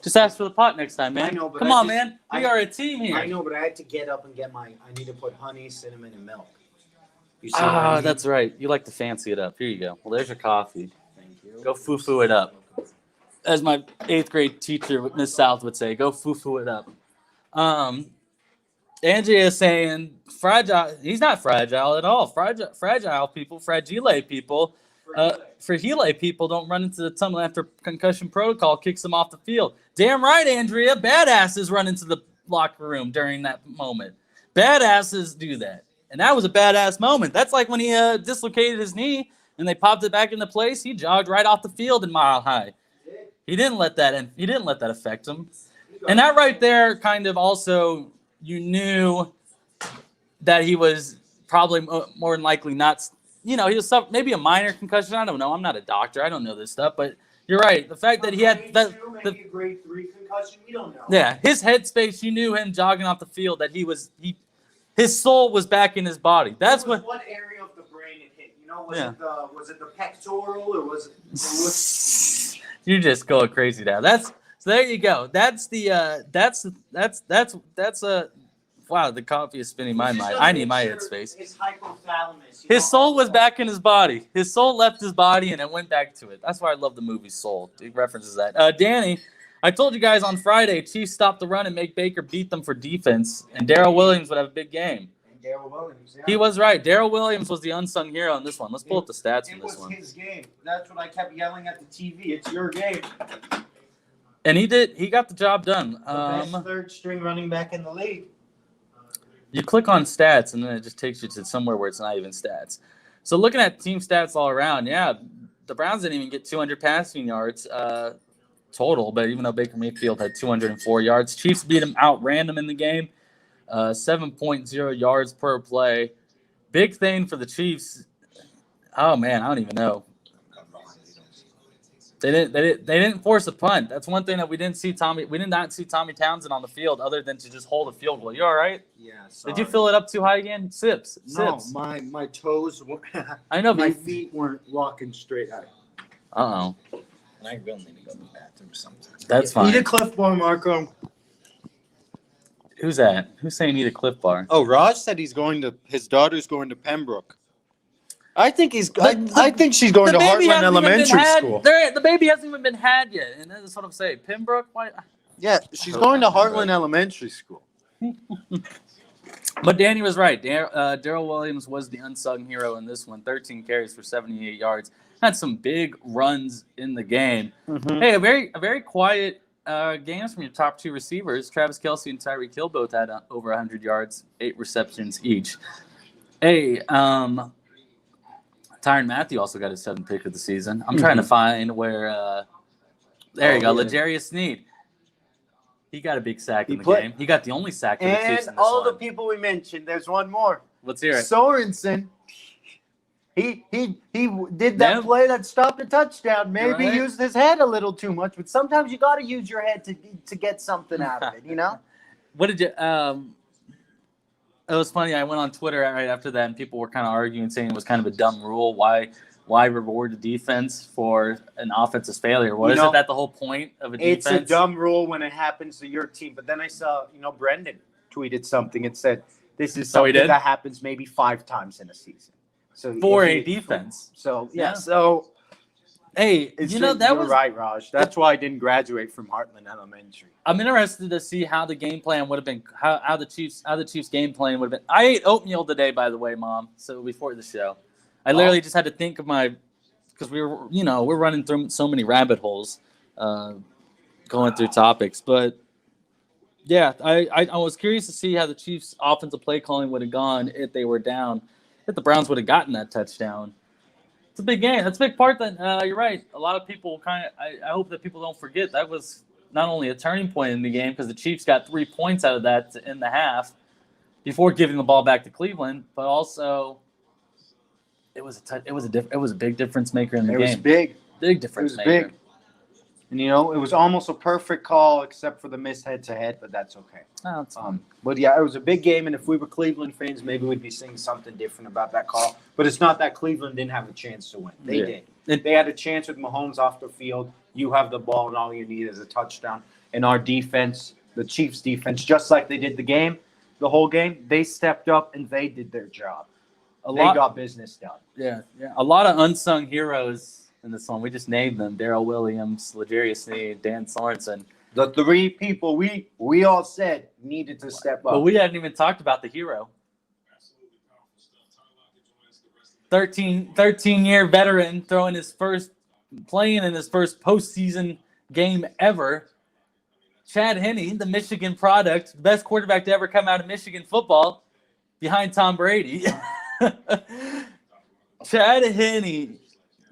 Just ask for the pot next time, man. I know, but Come on, man. We are a team here. I know, but I had to get up and get I need to put honey, cinnamon, and milk. You see what I mean? That's right. You like to fancy it up. Here you go. Well, there's your coffee. Thank you. Go foo-foo it up. As my 8th grade teacher, Miss South, would say, go foo-foo it up. Andrea is saying fragile. He's not fragile at all. Fragile people, fragile people, fragile people don't run into the tunnel after concussion protocol kicks them off the field. Damn right, Andrea. Badasses run into the locker room during that moment. Badasses do that. And that was a badass moment. That's like when he dislocated his knee and they popped it back into place. He jogged right off the field in Mile High. He didn't let that affect him. And that right there kind of also, you knew that he was probably more than likely not, he was maybe a minor concussion. I don't know. I'm not a doctor. I don't know this stuff, but you're right. The fact that he had maybe a grade 3 concussion, we don't know. Yeah, his headspace, you knew him jogging off the field that his soul was back in his body. That's what area of the brain it hit? Was it the pectoral or was it you just go crazy now. So there you go. That's wow, the coffee is spinning my mind. I need my headspace. His hypothalamus. His soul was back in his body. His soul left his body and it went back to it. That's why I love the movie Soul. It references that. Danny, I told you guys on Friday, Chiefs stopped the run and make Baker beat them for defense, and Darrell Williams would have a big game. Darrell Williams, yeah. He was right. Darrell Williams was the unsung hero in this one. Let's pull up the stats from this one. It was his game. That's what I kept yelling at the TV. It's your game. And he did. He got the job done. The best third string running back in the league. You click on stats, and then it just takes you to somewhere where it's not even stats. So looking at team stats all around, yeah, the Browns didn't even get 200 passing yards total, but even though Baker Mayfield had 204 yards, Chiefs beat him, outran them in the game, 7.0 yards per play. Big thing for the Chiefs. Oh man, I don't even know. They didn't force a punt. That's one thing that we did not see Tommy Townsend on the field other than to just hold a field goal. You all right? Yeah. Sorry. Did you fill it up too high again? Sips. No, my toes were I know, my feet weren't walking straight out. Uh-oh. And I really need to go to the bathroom sometimes. That's fine. Eat a Cliff Bar, Marco. Who's that? Who's saying eat a Cliff Bar? Oh, Raj said his daughter's going to Pembroke. I think I think she's going to Heartland Elementary School. The baby hasn't even been had yet, and that's what I'm saying. Pembroke? Why? Yeah, she's going to Heartland Elementary School. But Danny was right. Darrell Williams was the unsung hero in this one. 13 carries for 78 yards. Had some big runs in the game. Mm-hmm. Hey, a very quiet games from your top two receivers. Travis Kelce and Tyreek Hill both had over 100 yards, 8 receptions each. Hey, Tyrann Mathieu also got his 7th pick of the season. I'm trying to find where. There you go, yeah. L'Jarius Sneed. He got a big sack in the game. He got the only sack in the Chiefs in this all one. the people we mentioned, there's one more. Let's hear it. Sorensen. He did that play that stopped a touchdown. Maybe used his head a little too much, but sometimes you got to use your head to get something out of it, you know? What did you it was funny. I went on Twitter right after that, and people were kind of arguing, saying it was kind of a dumb rule. Why reward the defense for an offensive failure? Isn't that the whole point of a defense? It's a dumb rule when it happens to your team. But then I saw, Brendan tweeted something and said, this is something that happens maybe 5 times in a season. So for a defense. So, yeah. So, hey, you're right, Raj. That's why I didn't graduate from Heartland Elementary. I'm interested to see how the game plan would have been, how the Chiefs game plan would have been. I ate oatmeal today, by the way, Mom. So before the show, I literally just had to think of my because we're running through so many rabbit holes, going through topics. But yeah, I was curious to see how the Chiefs' offensive play calling would have gone if they were down, if the Browns would have gotten that touchdown. It's a big game. That's a big part. That you're right. A lot of people I hope that people don't forget that was not only a turning point in the game because the Chiefs got 3 points out of that in the half before giving the ball back to Cleveland, but also it was a big difference maker in the game. It was big. Big difference maker. Big. And, it was almost a perfect call except for the missed head-to-head, but that's okay. Oh, that's fine. But, yeah, it was a big game, and if we were Cleveland fans, maybe we'd be saying something different about that call. But it's not that Cleveland didn't have a chance to win. They did. They had a chance with Mahomes off the field. You have the ball, and all you need is a touchdown. And our defense, the Chiefs' defense, just like they did the whole game, they stepped up, and they did their job. They got business done. Yeah. A lot of unsung heroes in this one. We just named them: Darrell Williams, L'Jarius Sneed, Dan Sorensen. The 3 people we all said needed to step up. But we hadn't even talked about the hero. 13-year veteran playing in his first postseason game ever. Chad Henne, the Michigan product, best quarterback to ever come out of Michigan football, behind Tom Brady. Chad Henne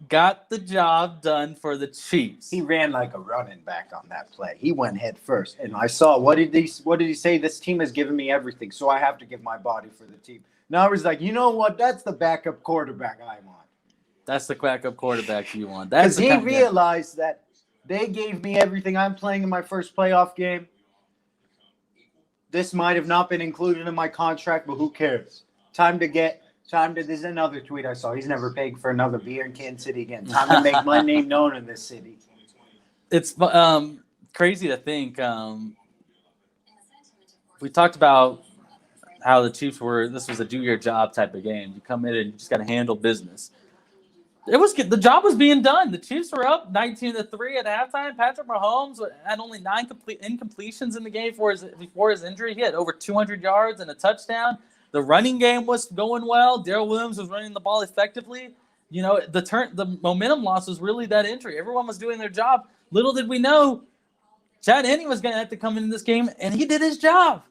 got the job done for the Chiefs. He ran like a running back on that play. He went head first, and I saw what did he say? This team has given me everything, so I have to give my body for the team. Now he's like, you know what? That's the backup quarterback I want. That's the backup quarterback you want. Because he realized that they gave me everything. I'm playing in my first playoff game. This might have not been included in my contract, but who cares? There's another tweet I saw. He's never paying for another beer in Kansas City again. Time to make my name known in this city. It's crazy to think. We talked about how the Chiefs this was a do-your-job type of game. You come in and you just got to handle business. The job was being done. The Chiefs were up 19-3 at halftime. Patrick Mahomes had only 9 incompletions in the game before his injury. He had over 200 yards and a touchdown. The running game was going well. Darrell Williams was running the ball effectively. The momentum loss was really that injury. Everyone was doing their job. Little did we know, Chad Henne was going to have to come into this game, and he did his job.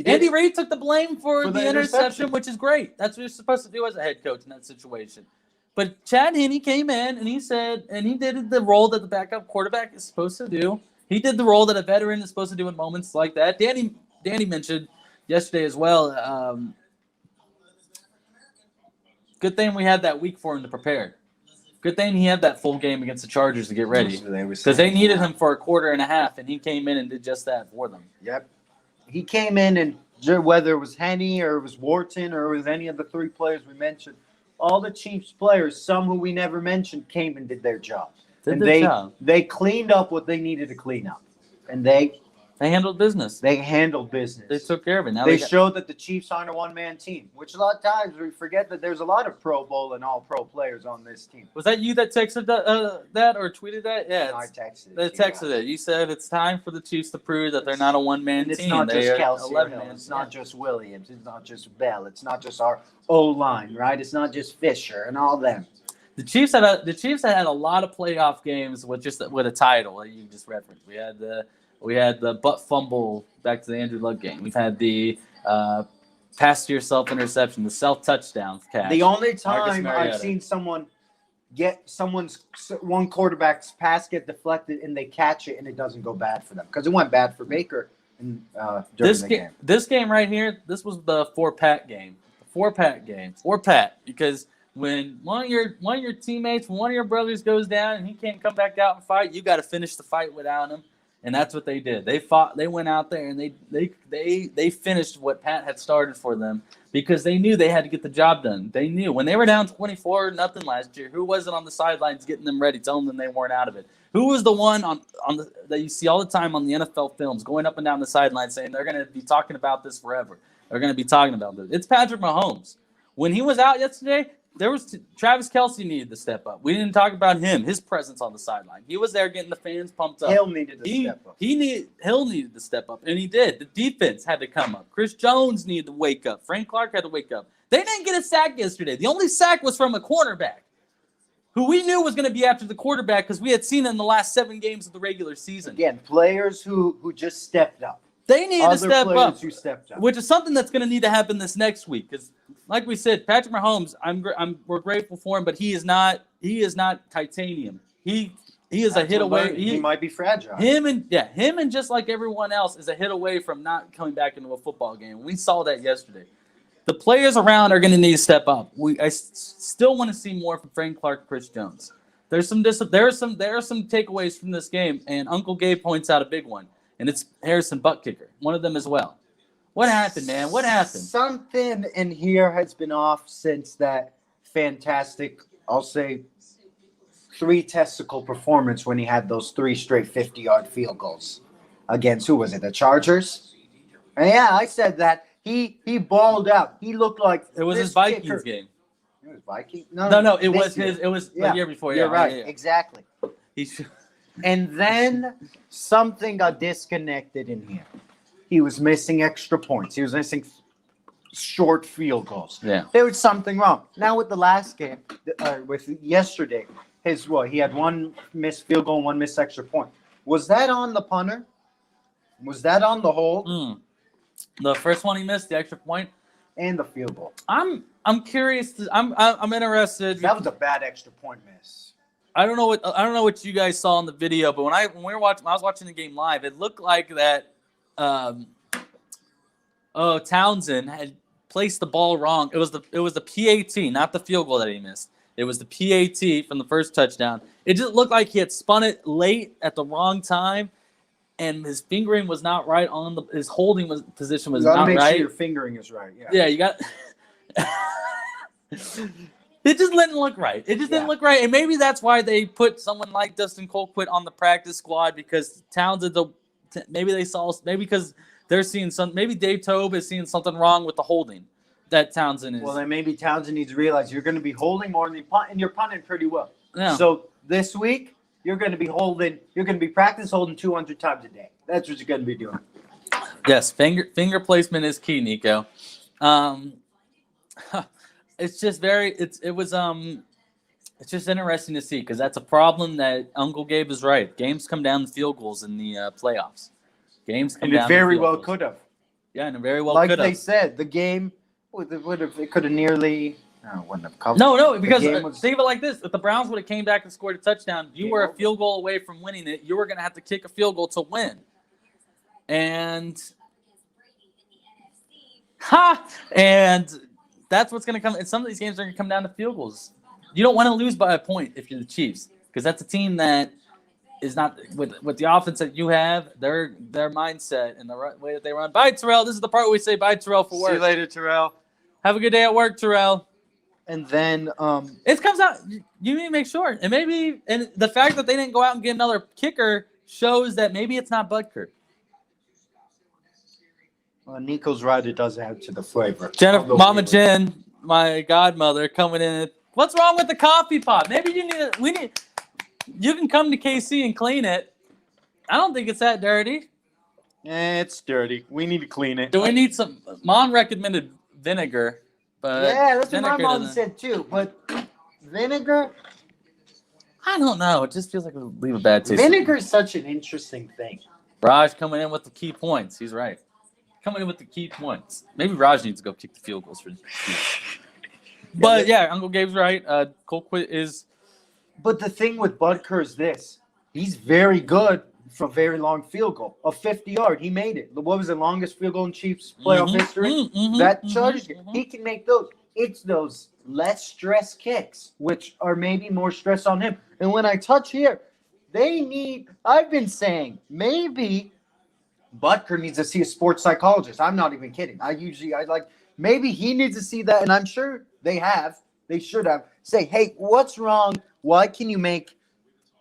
Andy Reid took the blame for the interception, which is great. That's what you're supposed to do as a head coach in that situation. But Chad Henne came in, and he did the role that the backup quarterback is supposed to do. He did the role that a veteran is supposed to do in moments like that. Danny mentioned yesterday as well. Good thing we had that week for him to prepare. Good thing he had that full game against the Chargers to get ready. Because they needed him for a quarter and a half, and he came in and did just that for them. Yep. He came in, and whether it was Henne or it was Wharton or it was any of the 3 players we mentioned, all the Chiefs players, some who we never mentioned, came and did their job. They cleaned up what they needed to clean up. And they handled business. They took care of it. Now they showed that the Chiefs aren't a one-man team, which a lot of times we forget that there's a lot of Pro Bowl and all-pro players on this team. Was that you that texted that or tweeted that? Yeah, I texted it. Texted it. You said it's time for the Chiefs to prove that they're not a one-man team. It's not just Kelsey or Hill. It's not just Williams. It's not just Bell. It's not just our O-line, right? It's not just Fisher and all them. The Chiefs had a lot of playoff games with a title that you just referenced. We had the butt fumble back to the Andrew Luck game. We've had the pass to yourself interception, the self-touchdown catch. The only time I've seen one quarterback's pass get deflected and they catch it and it doesn't go bad for them because it went bad for Baker during the game. This game right here, this was the four-pat game. Four-pat, because when one of your teammates, one of your brothers goes down and he can't come back out and fight, you got to finish the fight without him. And that's what they did. They fought. They went out there and they finished what Pat had started for them because they knew they had to get the job done. They knew when they were down 24-0 last year. Who wasn't on the sidelines getting them ready, telling them they weren't out of it? Who was the one that you see all the time on the NFL films, going up and down the sideline saying they're going to be talking about this forever? They're going to be talking about this. It's Patrick Mahomes. When he was out yesterday, Travis Kelce needed to step up. We didn't talk about him, his presence on the sideline. He was there getting the fans pumped up. Hill needed to step up. Hill needed to step up, and he did. The defense had to come up. Chris Jones needed to wake up. Frank Clark had to wake up. They didn't get a sack yesterday. The only sack was from a cornerback. who we knew was going to be after the quarterback because we had seen it in the last 7 games of the regular season. Again, players who just stepped up. They needed to step up, Who stepped up. which is something that's going to need to happen this next week. Because, like we said, Patrick Mahomes, we're grateful for him, but he is not titanium. He is a hit away. He might be fragile. Him and just like everyone else is a hit away from not coming back into a football game. We saw that yesterday. The players around are going to need to step up. I still want to see more from Frank Clark, Chris Jones. There are some takeaways from this game, and Uncle Gabe points out a big one, and it's Harrison butt kicker, one of them as well. What happened, man? What happened? Something in here has been off since that fantastic, I'll say, 3 testicle performance when he had those 3 straight 50-yard field goals against, who was it, the Chargers? And yeah, I said that. He balled out. He looked like It was this his Vikings kicker. game. It was Vikings? No, it this was year. his. It was Yeah, the year before. You're Yeah, right. yeah. Exactly. And then something got disconnected in here. He was missing extra points. He was missing short field goals. Yeah. There was something wrong. Now with the last game, with yesterday, he had 1 missed field goal and 1 missed extra point. Was that on the punter? Was that on the hold? The first one he missed, the extra point, And the field goal. I'm curious. I'm interested. That was a bad extra point miss. I don't know what you guys saw in the video, but when I was watching the game live, it looked like that. Townsend had placed the ball wrong. It was the PAT, not the field goal that he missed. It was the PAT from the first touchdown. It just looked like he had spun it late at the wrong time, and his fingering was not right on his holding position was not make right. sure your fingering is right. Yeah. Yeah, you got. It just didn't look right. It just didn't look right, and maybe that's why they put someone like Dustin Colquitt on the practice squad because Townsend. Maybe because they're seeing maybe Dave Tobe is seeing something wrong with the holding that Townsend is. Well, then maybe Townsend needs to realize you're going to be holding more than you punt, and you're punting pretty well. Yeah. So this week you're going to be holding. You're going to be practice holding 200 times a day. That's what you're going to be doing. Yes, finger placement is key, Nico. It's just it's just interesting to see because that's a problem that Uncle Gabe is right. Games come down to field goals in the playoffs. Games come And down. it very to field well goals. could have. Yeah, and it very well Like could have. they said, the game it could have nearly. No, wouldn't have covered. No, because game was- think of it like this: if the Browns would have came back and scored a touchdown, you were a field goal away from winning it. You were going to have to kick a field goal to win, and that's what's going to come. And some of these games are going to come down to field goals. You don't want to lose by a point if you're the Chiefs, because that's a team that is not with the offense that you have. Their mindset and the way that they run. Bye, Terrell. This is the part where we say bye, Terrell, for work. See you later, Terrell. Have a good day at work, Terrell. And then It comes out. You need to make sure, and the fact that they didn't go out and get another kicker shows that maybe it's not Butker. Nico's right. It does add to the flavor. Jennifer, Mama Jen, my godmother, coming in. What's wrong with the coffee pot? Maybe you need. You can come to KC and clean it. I don't think it's that dirty. It's dirty. We need to clean it. Do we need some? Mom recommended vinegar, but Yeah, that's what my vinegar mom doesn't- said too. But vinegar, I don't know. It just feels like it would leave a bad taste. vinegar is such an interesting thing. Raj coming in with the key points. He's right. Coming in with the key points. Maybe Raj needs to go kick the field goals for the Chiefs. But yeah, Uncle Gabe's right. Colquitt is. But the thing with Butker is this: he's very good from very long field goal, a 50-yard. He made it. What was the longest field goal in Chiefs playoff history? That Chargers game. He can make those. It's those less stress kicks, which are maybe more stress on him. And when I touch here, I've been saying maybe Butker needs to see a sports psychologist. I'm not even kidding. Maybe he needs to see that, and I'm sure they should have. Say, hey, what's wrong? Why can you make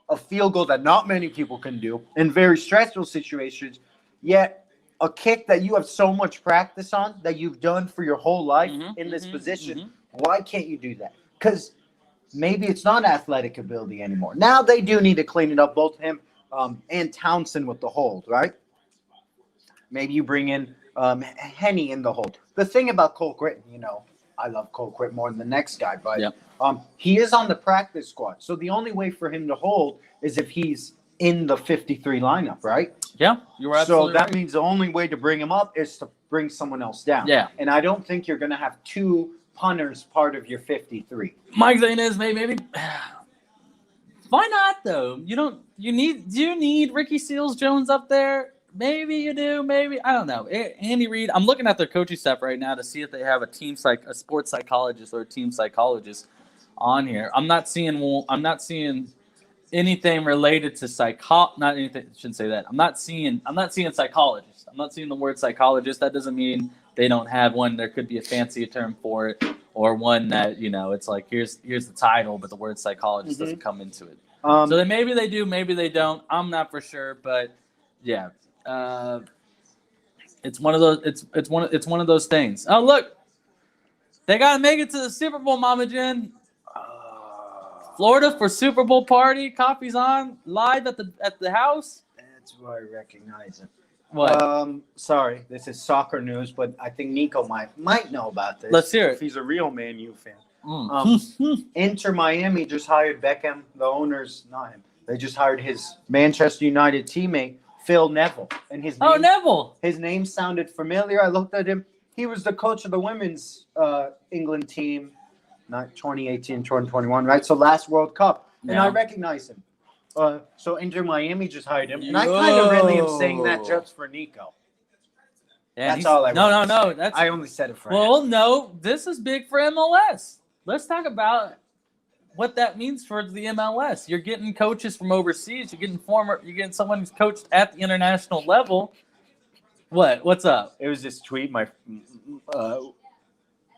a field goal that not many people can do in very stressful situations, yet a kick that you have so much practice on, that you've done for your whole life in this position, why can't you do that? Because maybe it's not athletic ability anymore. Now they do need to clean it up, both him and Townsend with the hold, right? Maybe you bring in Henny in the hold. The thing about Colquitt, I love Colquitt more than the next guy, but Yep. he is on the practice squad. So the only way for him to hold is if he's in the 53 lineup, right? Yeah, you were So absolutely that right. means the only way to bring him up is to bring someone else down. Yeah. And I don't think you're going to have two punters part of your 53. My thing is maybe why not though? Do you need Ricky Seals Jones up there? Maybe you do, maybe I don't know. Andy Reid, I'm looking at their coaching staff right now to see if they have a sports psychologist or a team psychologist on here. I'm not seeing anything related to not anything. I shouldn't say that. I'm not seeing psychologist. I'm not seeing the word psychologist. That doesn't mean they don't have one. There could be a fancier term for it, or one that it's like here's the title, but the word psychologist doesn't come into it. So then maybe they do, maybe they don't. I'm not for sure, but yeah, it's one of those. It's one of those things. Oh look, they gotta make it to the Super Bowl, Mama Jen. Florida for Super Bowl party. Coffee's on live at the house. That's where I recognize it. What? Sorry, this is soccer news, but I think Nico might know about this. Let's hear If it. he's a real Man U fan. Mm. Inter Miami just hired Beckham. The owners, not him. They just hired his Manchester United teammate Phil Neville, and his name, Neville. His name sounded familiar. I looked at him. He was the coach of the women's England team, not 2018, 2021, right? So last World Cup, and Yeah. I recognize him. So Inter Miami just hired him, and I kind of really am saying that just for Nico. Yeah, That's all I want. No. That's I only said it for him. well, no. This is big for MLS. Let's talk about what that means for the MLS. You're getting coaches from overseas. You're getting someone who's coached at the international level. What's up? It was this tweet my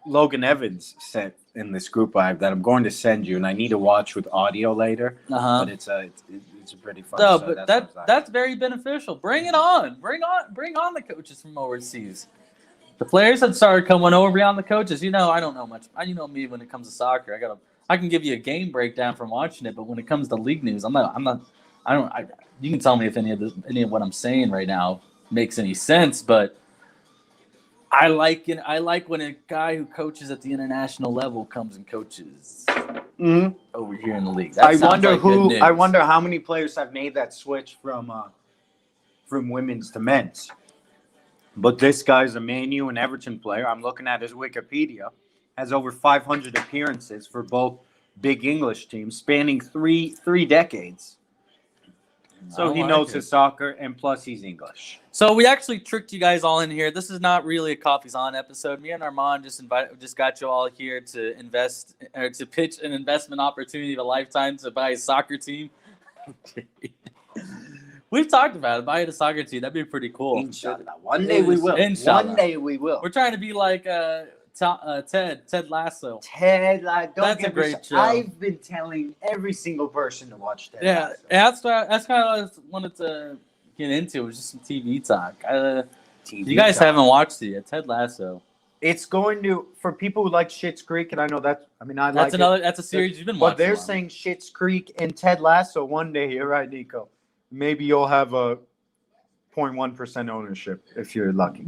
Logan Evans sent in this group I have that I'm going to send you, and I need to watch with audio later. Uh-huh. But it's a pretty fun. No, so but that's that's very beneficial. Bring it on. Bring on the coaches from overseas. The players had started coming over beyond the coaches. I don't know much. You know me when it comes to soccer. I can give you a game breakdown from watching it, but when it comes to league news, you can tell me if any of what I'm saying right now makes any sense, but I like when a guy who coaches at the international level comes and coaches over here in the league. That I sounds wonder like good news. I wonder how many players have made that switch from women's to men's. But this guy's a Man U and Everton player. I'm looking at his Wikipedia. Has over 500 appearances for both big English teams, spanning three decades. So he knows his soccer, and plus he's English. So we actually tricked you guys all in here. This is not really a Coffee's On episode. Me and Armand just got you all here to invest or to pitch an investment opportunity of a lifetime to buy a soccer team. We've talked about it. Buying a soccer team, that'd be pretty cool. Inshallah. One day we will. Inshallah. One day we will. We're trying to be like Ted Lasso. Ted, like, don't That's get a great me show. I've been telling every single person to watch Ted. Yeah, Lasso. that's kind of what I wanted to get into. It was just some TV talk. TV You guys talk. haven't watched it yet. Ted Lasso. It's going to, for people who like Schitt's Creek, and I know that. I mean, I like That's another. it. That's a series you've been But watching. they're Armand. saying Schitt's Creek and Ted Lasso one day. You're right, Nico. Maybe you'll have a 0.1% ownership if you're lucky.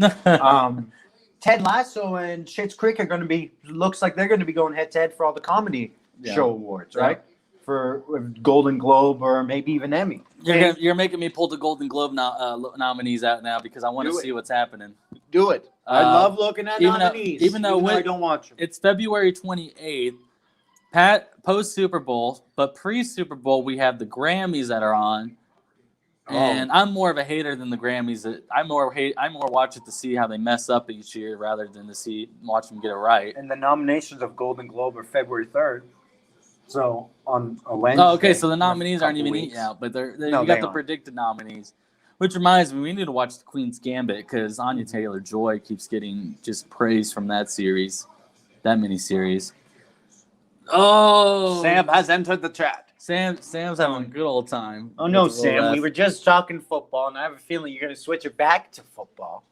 Ted Lasso and Schitt's Creek are going to be, looks like they're going to be going head to head for all the comedy show awards, right? For Golden Globe or maybe even Emmy. You're making me pull the Golden Globe nominees out now because I want to Do it. see what's happening. Do it. I love looking at nominees. even though I don't watch them. It's February 28th, post Super Bowl, but pre Super Bowl we have the Grammys that are on. And I'm more of a hater than the Grammys. I more watch it to see how they mess up each year rather than to watch them get it right. And the nominations of Golden Globe are February 3rd. So on a Wednesday. Oh, okay. So the nominees aren't even weeks. eaten out, but you they got the aren't. predicted nominees. Which reminds me, we need to watch The Queen's Gambit because Anya Taylor-Joy keeps getting just praise from that miniseries. Oh, Sam has entered the chat. Sam's having a good old time. Oh, no, with the little Sam. ref. We were just talking football, and I have a feeling you're going to switch it back to football.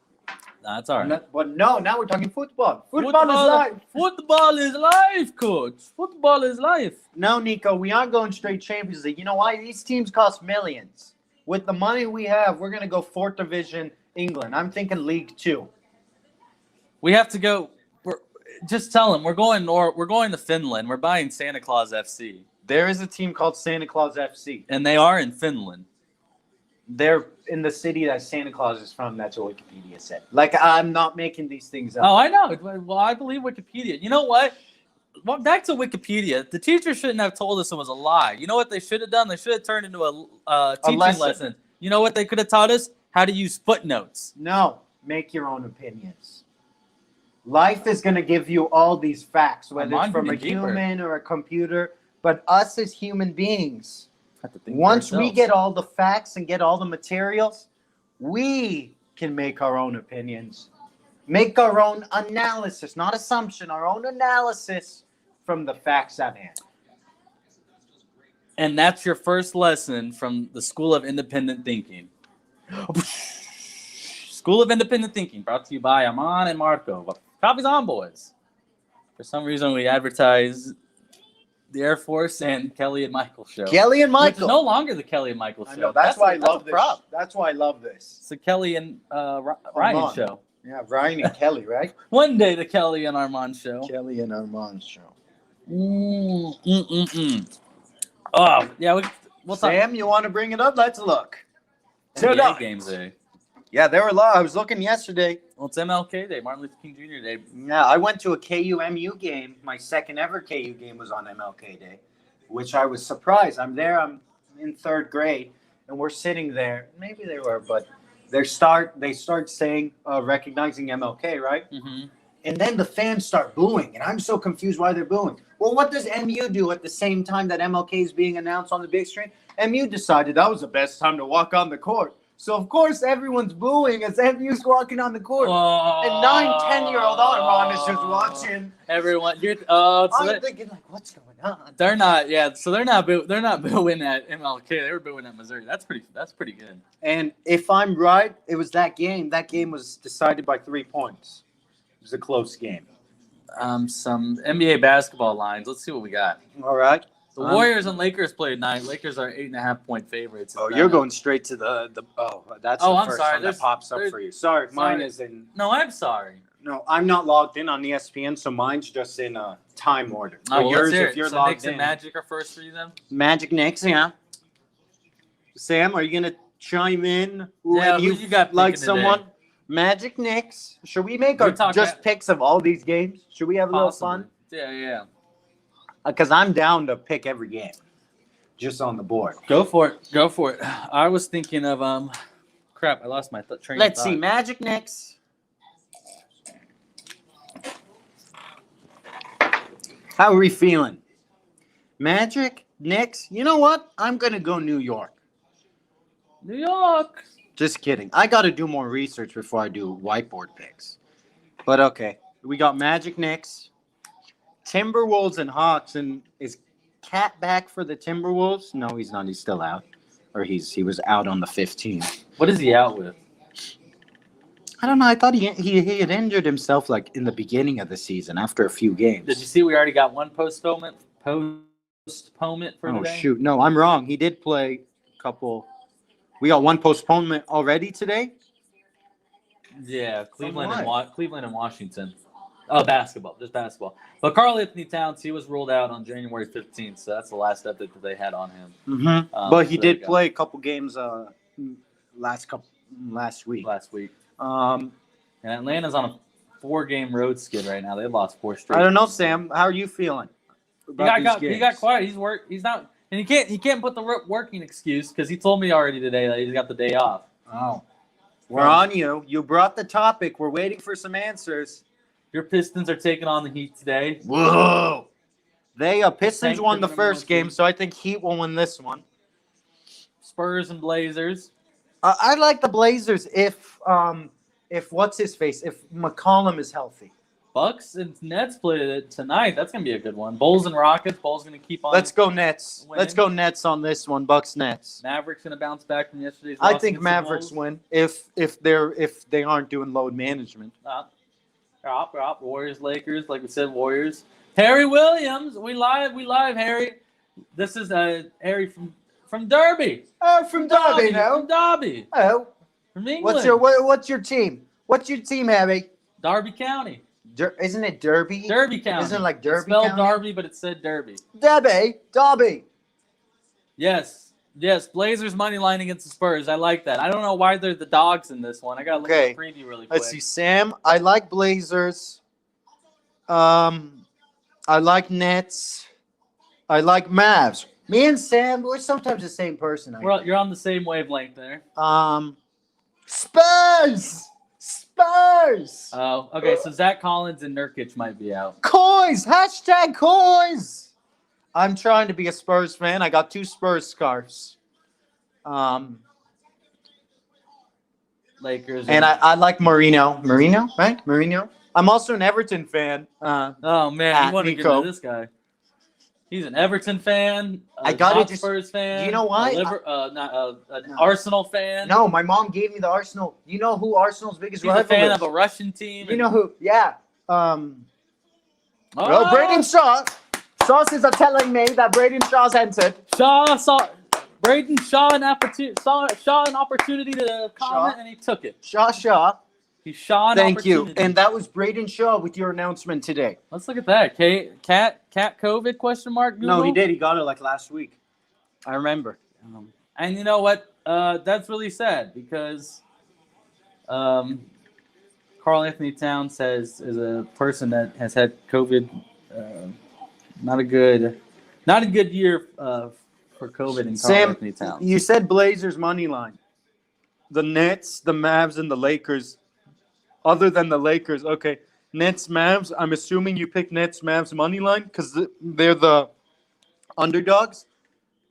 That's all right. But no, now we're talking football. Football is life. Football is life, coach. Football is life. No, Nico, we aren't going straight Champions League. You know why? These teams cost millions. With the money we have, we're going to go 4th Division England. I'm thinking League 2. We have to go. Just tell them we're going We're going to Finland. We're buying Santa Claus FC, There is a team called Santa Claus FC. and they are in Finland. They're in the city that Santa Claus is from. That's what Wikipedia said. Like, I'm not making these things up. Oh, I know. Well, I believe Wikipedia. You know what? Well, back to Wikipedia. The teacher shouldn't have told us it was a lie. You know what they should have done? They should have turned into a teaching lesson. You know what they could have taught us? How to use footnotes. No, make your own opinions. Life is going to give you all these facts, whether it's from a human or a computer. But us as human beings, once we get all the facts and get all the materials, we can make our own opinions. Make our own analysis, not assumption, our own analysis from the facts at hand. And that's your first lesson from the School of Independent Thinking. School of Independent Thinking, brought to you by Aman and Marco. Coffee's on, boys. For some reason, we advertise the Air Force and Kelly and Michael show. Kelly and Which is Michael. no longer the Kelly and Michael show. I know, that's why I love this. Prop. That's why I love this. It's the Kelly and Ryan Armand. show. Yeah, Ryan and Kelly, right? One day, the Kelly and Armand show. Kelly and Armand show. Oh, yeah. We'll talk. Sam, you want to bring it up? Let's look. NBA games day. Yeah, there were a lot. I was looking yesterday. Well, it's MLK Day, Martin Luther King Jr. Day. Yeah, I went to a KU-MU game. My second ever KU game was on MLK Day, which I was surprised. I'm in third grade, and we're sitting there. Maybe they were, but they start saying recognizing MLK, right? Mm-hmm. And then the fans start booing, and I'm so confused why they're booing. Well, what does MU do at the same time that MLK is being announced on the big screen? MU decided that was the best time to walk on the court. So, of course, everyone's booing as MU's walking on the court. Oh, And 9-10-year-old Ron is just watching. Everyone, I'm thinking, like, what's going on? they're not. Yeah, so they're not booing at MLK. They were booing at Missouri. That's pretty good. And if I'm right, it was that game. That game was decided by 3 points. It was a close game. Some NBA basketball lines. Let's see what we got. All right. The Warriors and Lakers played tonight. Lakers are 8.5-point favorites. Oh, you're going straight to the that's the I'm first sorry. one that pops up for you. Sorry, mine is in. No, I'm sorry. No, I'm not logged in on ESPN, so mine's just in time order. Oh, well, yours, let's hear if it. you're So logged Knicks and in. Magic are first for you then? Magic Knicks, yeah. Sam, are you gonna chime in? Yeah, When who you got like picking someone? today? Magic Knicks. Should we make We our talk just about- picks of all these games? Should we have a little fun? Yeah. Because I'm down to pick every game, just on the board. Go for it. I was thinking of crap. I lost my train. Let's of see, thought. Magic Knicks. How are we feeling? Magic Knicks. You know what? I'm gonna go New York. New York. Just kidding. I got to do more research before I do whiteboard picks. But okay, we got Magic Knicks, Timberwolves, and Hawks. And is Cat back for the Timberwolves? No, he's not. He's still out, or he was out on the 15th. What is he out with? I don't know. I thought he had injured himself like in the beginning of the season after a few games. Did you see we already got one postponement for Oh today? shoot! No, I'm wrong. He did play a couple. We got one postponement already today. Yeah, Cleveland what? and Cleveland and Washington. Oh, just basketball. But Karl Anthony Towns, he was ruled out on January 15th, so that's the last update that they had on him. Mm-hmm. But he so there did you go. play a couple games last week. Last week. Um, And Atlanta's on a 4-game road skid right now. They lost 4 straight. I don't know, Sam. How are you feeling? He got quiet. He's not, and he can't put the working excuse because he told me already today that he's got the day off. Oh, we're on you. You brought the topic. We're waiting for some answers. Your Pistons are taking on the Heat today. Whoa! They Pistons Thank won you the for first listening. game, so I think Heat will win this one. Spurs and Blazers. I like the Blazers if what's his face, if McCollum is healthy. Bucks and Nets play tonight. That's gonna be a good one. Bulls and Rockets. Bulls gonna keep on. Let's go Nets. winning. Let's go Nets on this one. Bucks Nets. Mavericks gonna bounce back from yesterday's. I loss think against the Mavericks Bulls. win if they aren't doing load management. Warriors, Lakers. Like we said, Warriors. Harry Williams. We live, Harry. This is Harry from Derby. Oh, from Derby From Derby. Oh, From England. what's your team? What's your team, Harry? Derby County. Isn't it Derby? Derby County. Isn't it like It's Derby spelled County? Darby, but it said Derby. Derby. Yes. Blazers money line against the Spurs. I like that. I don't know why they're the dogs in this one. I gotta look at the preview really quick. Let's see, Sam. I like Blazers. I like Nets. I like Mavs. Me and Sam, we're sometimes the same person. You're on the same wavelength there. Spurs. Oh, okay. So Zach Collins and Nurkic might be out. Coys. #Coys. I'm trying to be a Spurs fan. I got 2 Spurs scarves. Lakers. And I like Marino. Marino, right? Marino. I'm also an Everton fan. Oh man, you want to get Nico. into this guy? He's an Everton fan. I gotta not just- Spurs fan. you know why? An Arsenal fan. No, my mom gave me the Arsenal. You know who Arsenal's biggest He's a rival fan is? of a Russian team. You know who? Yeah. Oh, Well, Braden Shaw. Sources are telling me that Braden Shaw's entered. Braden Shaw an opportunity to comment, and he took it. Shaw. He saw an Thank you. opportunity. And that was Braden Shaw with your announcement today. Let's look at that. Cat COVID question mark? No, he Google? did. He got it like last week. I remember. And you know what? That's really sad because Carl Anthony Towns is a person that has had COVID. Not a good year for COVID and Carl Sam, Anthony Towns. you said Blazers money line. The Nets, the Mavs, and the Lakers. Other than the Lakers, okay. Nets, Mavs. I'm assuming you picked Nets, Mavs money line because they're the underdogs.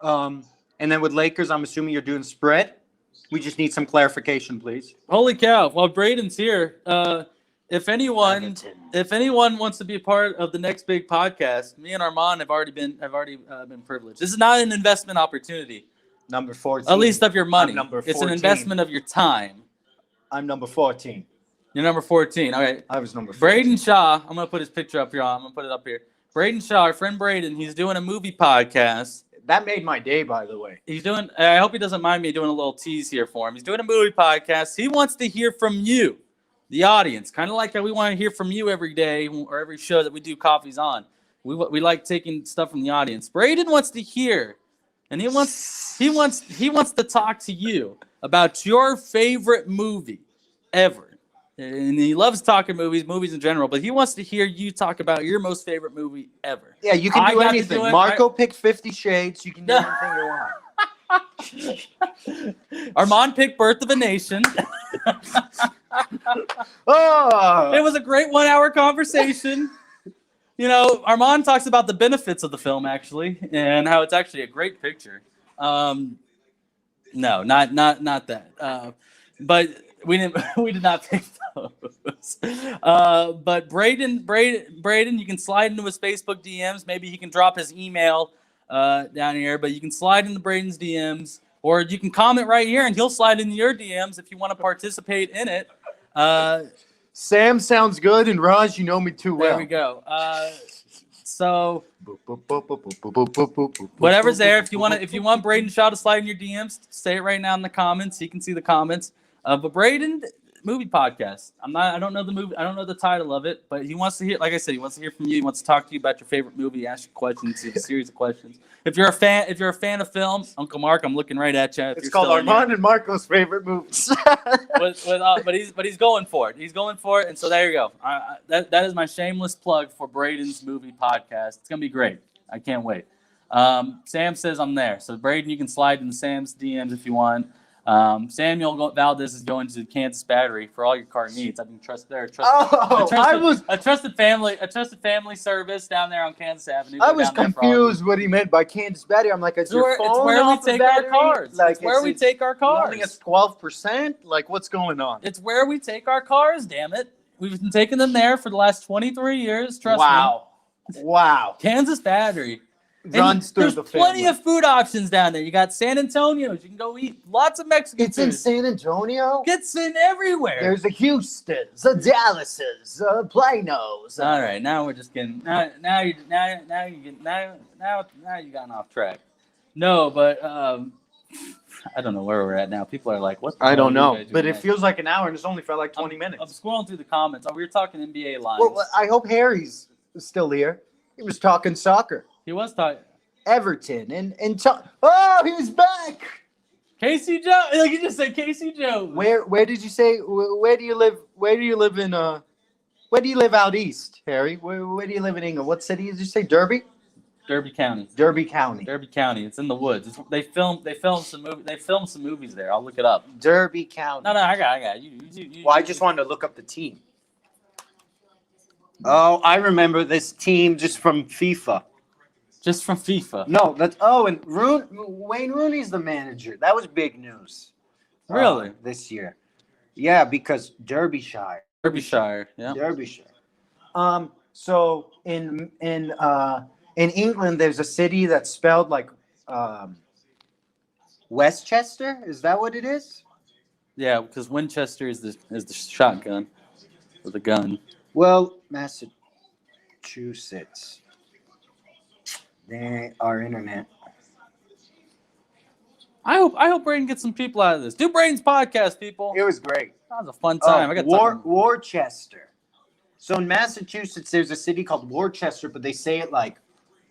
And then with Lakers, I'm assuming you're doing spread. We just need some clarification, please. Holy cow! While Braden's here, if anyone wants to be a part of the next big podcast, me and Armand have already been privileged. This is not an investment opportunity, Number 14. at least of your money. I'm number It's an 14. investment of your time. I'm number 14. You're number 14. Okay. I was number 14. Braden Shaw, I'm gonna put his picture up here. I'm gonna put it up here. Braden Shaw, our friend Braden, he's doing a movie podcast. That made my day, by the way. He's doing. I hope he doesn't mind me doing a little tease here for him. He's doing a movie podcast. He wants to hear from you, the audience, kind of like how we want to hear from you every day or every show that we do coffees on. We like taking stuff from the audience. Braden wants to hear, and he wants to talk to you about your favorite movie ever. And he loves talking movies in general, but he wants to hear you talk about your most favorite movie ever. Yeah, you can I do got to anything. do it. Marco picked 50 Shades. You can do anything you want. Armand picked Birth of a Nation. Oh! It was a great 1 hour conversation. You know, Armand talks about the benefits of the film actually, and how it's actually a great picture. No, not that. But we did not pick those. But Braden, you can slide into his Facebook DMs. Maybe he can drop his email down here. But you can slide into Braden's DMs, or you can comment right here, and he'll slide into your DMs if you want to participate in it. Sam sounds good, and Raj, you know me too well. There we go. So whatever's there, if you want Braden Shaw to slide in your DMs, say it right now in the comments. He can see the comments. But Braden, movie podcast. I don't know the movie. I don't know the title of it, but he wants to hear. Like I said, he wants to hear from you. He wants to talk to you about your favorite movie. Ask you questions. A series of questions. If you're a fan of film, Uncle Mark, I'm looking right at you. It's called Armand and Marco's favorite movies. But he's going for it. He's going for it, and so there you go. That is my shameless plug for Braden's movie podcast. It's gonna be great. I can't wait. Sam says I'm there, so Braden, you can slide into Sam's DMs if you want. Samuel Valdez is going to Kansas Battery for all your car needs. I mean, a trusted family service down there on Kansas Avenue. I was confused what he meant by Kansas Battery. I'm like, it's where we take our cars. Like, it's where we take our cars. It's 12%. Like, what's going on? It's where we take our cars. Damn it, we've been taking them there for the last 23 years. Trust me. Wow. Kansas Battery. Runs through the family. There's plenty of food options down there. You got San Antonio's. You can go eat lots of Mexican It's food. in San Antonio? It's in everywhere. There's a Houston's, a Dallas's, a Plano's. All right, now we're just getting now you gotten off track. No, but I don't know where we're at now. People are like, "What?" the I hell don't are you know, guys but doing it next? feels like an hour, and it's only felt like 20 I'm minutes. scrolling through the comments. Oh, we were talking NBA lines. Well, I hope Harry's still here. He was talking soccer. He was talking. Everton oh, he's back. Casey Joe. Like you just said, Casey Joe. Where did you say? Where do you live? Where do you live in? Where do you live out east, Harry? Where do you live in England? What city did you say? Derby. Derby County. Derby County. Derby County. It's in the woods. They filmed some movies there. I'll look it up. Derby County. No, I got you. Well, I just wanted to look up the team. Oh, I remember this team just from FIFA. Just from FIFA. No, and Wayne Rooney's the manager. That was big news. Really? This year. Yeah, because Derbyshire. Derbyshire. Yeah. Derbyshire. So in England, there's a city that's spelled like Westchester. Is that what it is? Yeah, because Winchester is the shotgun or the gun. Well, Massachusetts. Our internet. I hope Braden gets some people out of this. Do Braden's podcast, people. It was great. That was a fun time. I got Worcester. So in Massachusetts, there's a city called Worcester, but they say it like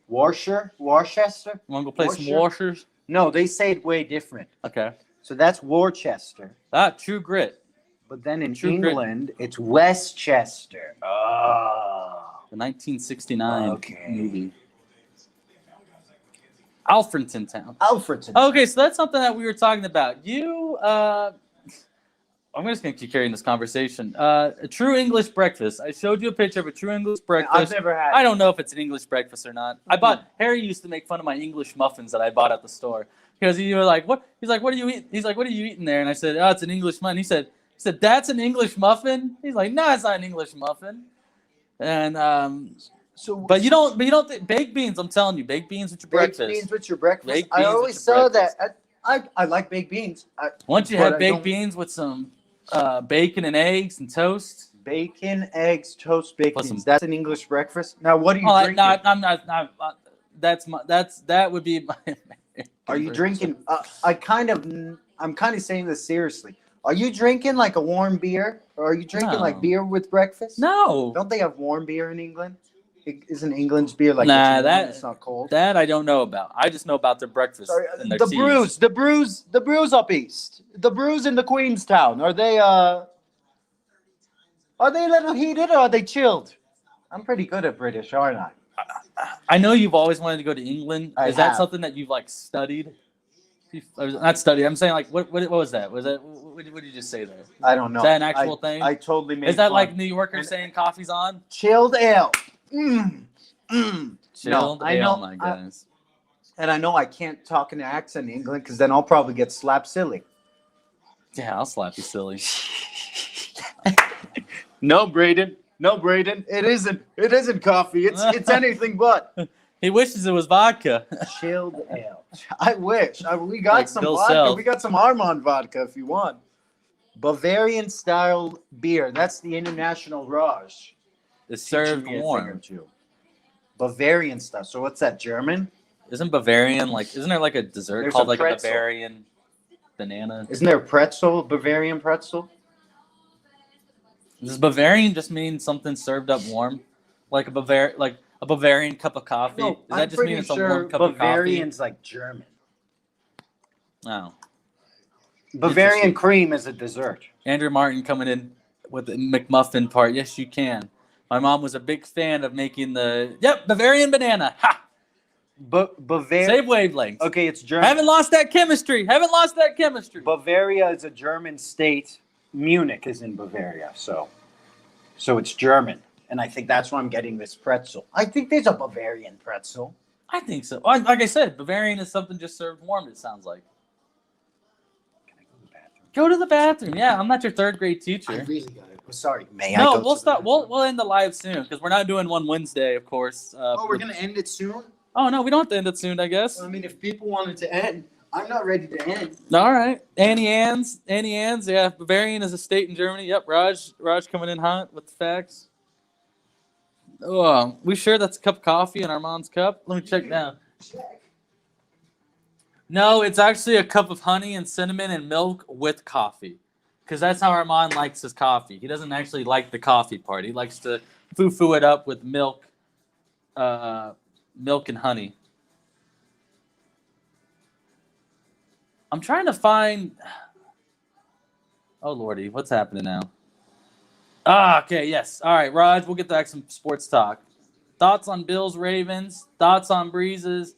Worcester. Want to go play some Worcester? washers? No, they say it way different. Okay. So that's Worcester. True Grit. But then in True Grit. England, it's Westchester. Oh. The 1969 Okay. movie. Alfredton Town. Alfredton. Okay, so that's something that we were talking about. I'm just going to keep carrying this conversation. A true English breakfast. I showed you a picture of a true English breakfast. I've never had. I don't know if it's an English breakfast or not. Harry used to make fun of my English muffins that I bought at the store because he was like, "What?" He's like, "What are you eating?" He's like, "What are you eating there?" And I said, "Oh, it's an English muffin." He said, "That's an English muffin." He's like, "No, it's not an English muffin." And but you don't think baked beans. I'm telling you, baked beans with your Baked breakfast. beans with your breakfast. Baked I beans with always your saw breakfast. that. I like baked beans. Once you but have I baked don't- beans with some bacon and eggs and toast. Bacon, eggs, toast, baked Plus beans. some- That's an English breakfast. Now, what are you Oh, drinking? no, I'm not. That would be my. Are you drinking? I'm kind of saying this seriously. Are you drinking like a warm beer, or are you drinking like No. beer with breakfast? No, Don't they have warm beer in England? Isn't England's beer like Nah, it's warm, that- it's not cold? that I don't know about. I just know about their breakfast Sorry, and their the teas. brews up east. The brews in the Queenstown. Are they a little heated or are they chilled? I'm pretty good at British, aren't I? I know you've always wanted to go to England. I Is that have. something that you've like studied? Not studied. I'm saying like what was that? What did you just say there? I don't know. Is that an actual thing? I totally made Is that fun. like New Yorkers And- saying coffee's on? chilled ale? Mm. Chilled I ale, know- my goodness. And I know I can't talk in an accent in England because then I'll probably get slapped silly. Yeah, I'll slap you silly. No, Braden. It isn't coffee. It's anything but He wishes it was vodka. chilled ale. I wish. We got Like some Bill vodka. Self. We got some Armand vodka if you want. Bavarian style beer. That's the international Raj. It's served Teaching me a thing or warm. two. Bavarian stuff. So what's that? German? Isn't Bavarian like? Isn't there like a dessert There's called a like pretzel. a Bavarian banana? Isn't there a pretzel? Bavarian pretzel? Does Bavarian just mean something served up warm, like a Bavarian cup of coffee? Does that just mean it's a warm cup Bavarian's like German. of coffee? No. Bavarian Interesting. cream is a dessert. Andrew Martin coming in with the McMuffin part. Yes, you can. My mom was a big fan of making the Bavarian banana. Ha! Bavaria. Save wavelengths. Okay, it's German. Haven't lost that chemistry. Bavaria is a German state. Munich is in Bavaria, so it's German, and I think that's why I'm getting this pretzel. I think there's a Bavarian pretzel. I think so. Like I said, Bavarian is something just served warm. It sounds like. Can I go to the bathroom? Go to the bathroom. Yeah, I'm not your third grade I teacher. really got it. Sorry, may I? No, go we'll to stop. the We'll bathroom? end the live soon because we're not doing one Wednesday, of course. Oh, we're gonna end it soon. Oh no, we don't have to end it soon, I guess. I mean, if people wanted to end, I'm not ready to end. All right, Annie Ann's. Yeah, Bavarian is a state in Germany. Yep, Raj coming in hot with the facts. Oh, we sure that's a cup of coffee in Armand's cup? Let me check now. No, it's actually a cup of honey and cinnamon and milk with coffee. Because that's how Armand likes his coffee. He doesn't actually like the coffee part. He likes to foo-foo it up with milk, milk and honey. I'm trying to find. Oh lordy, what's happening now? Okay, yes. All right, Raj, we'll get back some sports talk. Thoughts on Bills, Ravens? Thoughts on Breezes?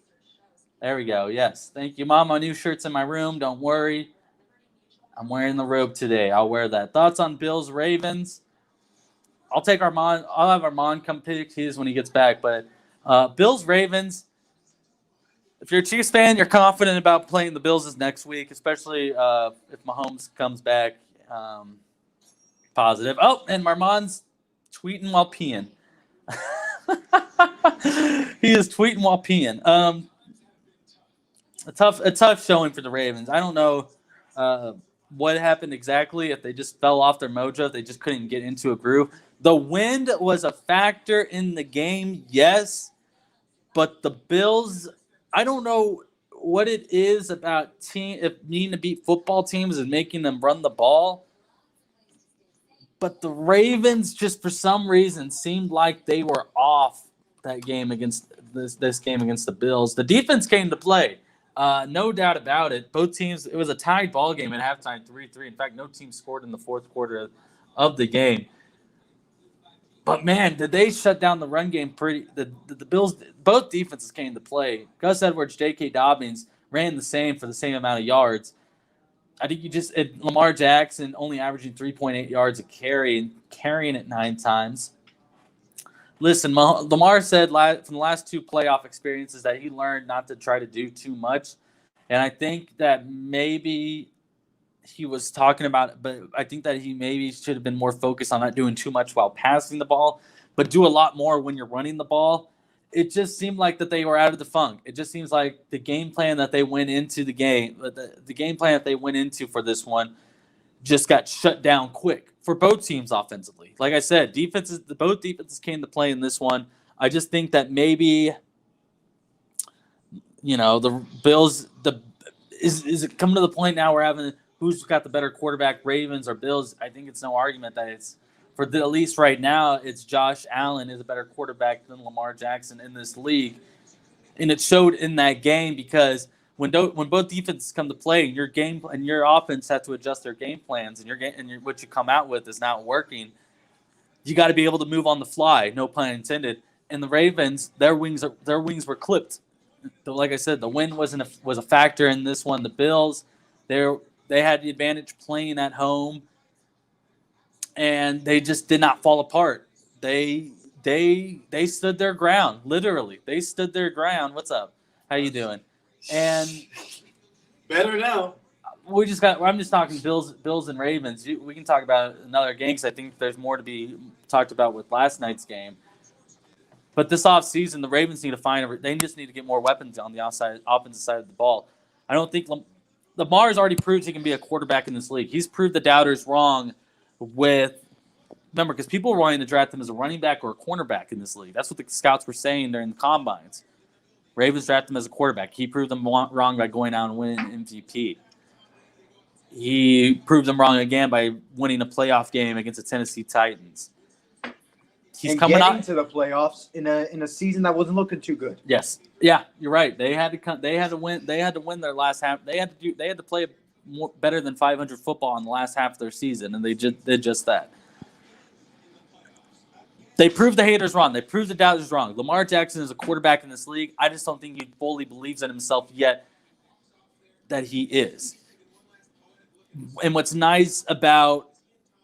There we go. Yes, thank you, Mom. My new shirt's in my room. Don't worry. I'm wearing the robe today. I'll wear that. Thoughts on Bills, Ravens? I'll take Armand. I'll have Armand come pick his when he gets back. But Bills, Ravens. If you're a Chiefs fan, you're confident about playing the Bills this next week, especially if Mahomes comes back positive. Oh, and Armand's tweeting while peeing. He is tweeting while peeing. A tough showing for the Ravens. I don't know what happened exactly. If they just fell off their mojo, if they just couldn't get into a groove. The wind was a factor in the game, yes, but the Bills. I don't know what it is about needing to beat football teams and making them run the ball. But the Ravens just for some reason seemed like they were off that game against this game against the Bills. The defense came to play. No doubt about it. Both teams, it was a tied ball game at halftime, 3-3. In fact, no team scored in the fourth quarter of the game. But, man, did they shut down the run game pretty – the Bills – both defenses came to play. Gus Edwards, J.K. Dobbins ran the same for the same amount of yards. I think Lamar Jackson only averaging 3.8 yards a carry and carrying it 9 times. Listen, Lamar said from the last 2 playoff experiences that he learned not to try to do too much. And I think that maybe – he was talking about, but I think that he maybe should have been more focused on not doing too much while passing the ball, but do a lot more when you're running the ball. It just seemed like that they were out of the funk. It just seems like the game plan that they went into the game, the game plan that they went into for this one just got shut down quick for both teams offensively. Like I said, both defenses came to play in this one. I just think that maybe, the Bills, is it coming to the point now we're having – who's got the better quarterback, Ravens or Bills? I think it's no argument that it's at least right now, it's Josh Allen is a better quarterback than Lamar Jackson in this league, and it showed in that game because when both defenses come to play, your game and your offense have to adjust their game plans, and what you come out with is not working. You got to be able to move on the fly, no pun intended. And the Ravens, their wings were clipped. Like I said, the wind was a factor in this one. The Bills, they had the advantage playing at home, and they just did not fall apart. They stood their ground, literally. They stood their ground. What's up? How you doing? And better now. I'm just talking Bills and Ravens. We can talk about another game because I think there's more to be talked about with last night's game. But this offseason, the Ravens need to they just need to get more weapons on the offensive side of the ball. I don't think Lamar has already proved he can be a quarterback in this league. He's proved the doubters wrong remember, because people were wanting to draft him as a running back or a cornerback in this league. That's what the scouts were saying during the combines. Ravens drafted him as a quarterback. He proved them wrong by going out and winning MVP. He proved them wrong again by winning a playoff game against the Tennessee Titans. He's coming getting to the playoffs in a season that wasn't looking too good. Yes, yeah, you're right. They had to win their last half. They had to play better than 500 football in the last half of their season, and they did just that. They proved the haters wrong. They proved the doubters wrong. Lamar Jackson is a quarterback in this league. I just don't think he fully believes in himself yet that he is. And what's nice about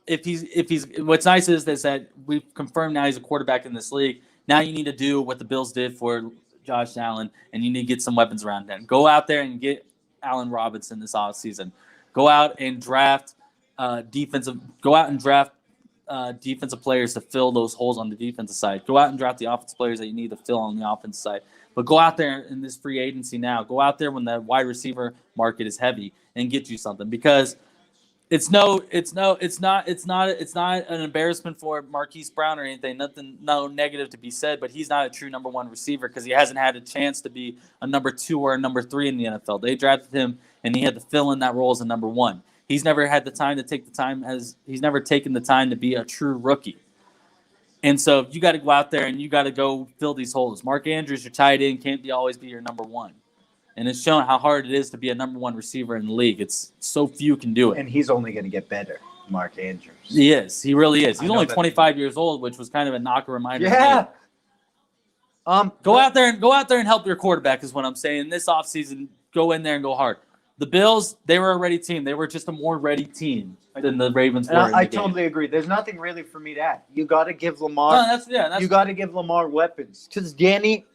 what's nice is that we've confirmed now he's a quarterback in this league. Now you need to do what the Bills did for Josh Allen, and you need to get some weapons around him. Go out there and get Allen Robinson this offseason. Go out and draft defensive players to fill those holes on the defensive side. Go out and draft the offensive players that you need to fill on the offensive side. But go out there in this free agency now. Go out there when the wide receiver market is heavy and get you something. Because It's not an embarrassment for Marquise Brown or anything. Nothing, no negative to be said, but he's not a true number one receiver because he hasn't had a chance to be a number 2 or a number 3 in the NFL. They drafted him and he had to fill in that role as a number 1. He's never had the time to take the time he's never taken the time to be a true rookie. And so you got to go out there and you got to go fill these holes. Mark Andrews, your tight end, can't always be your number 1. And it's shown how hard it is to be a number 1 receiver in the league. It's so few can do it. And he's only going to get better, Mark Andrews. He is. He really is. He's only that. 25 years old, which was kind of a knocker reminder. Yeah. Go out there and help your quarterback is what I'm saying. This offseason, go in there and go hard. The Bills, they were a ready team. They were just a more ready team than the Ravens were. I totally agree. There's nothing really for me to add. You got to give Lamar. You got to give Lamar weapons because Danny.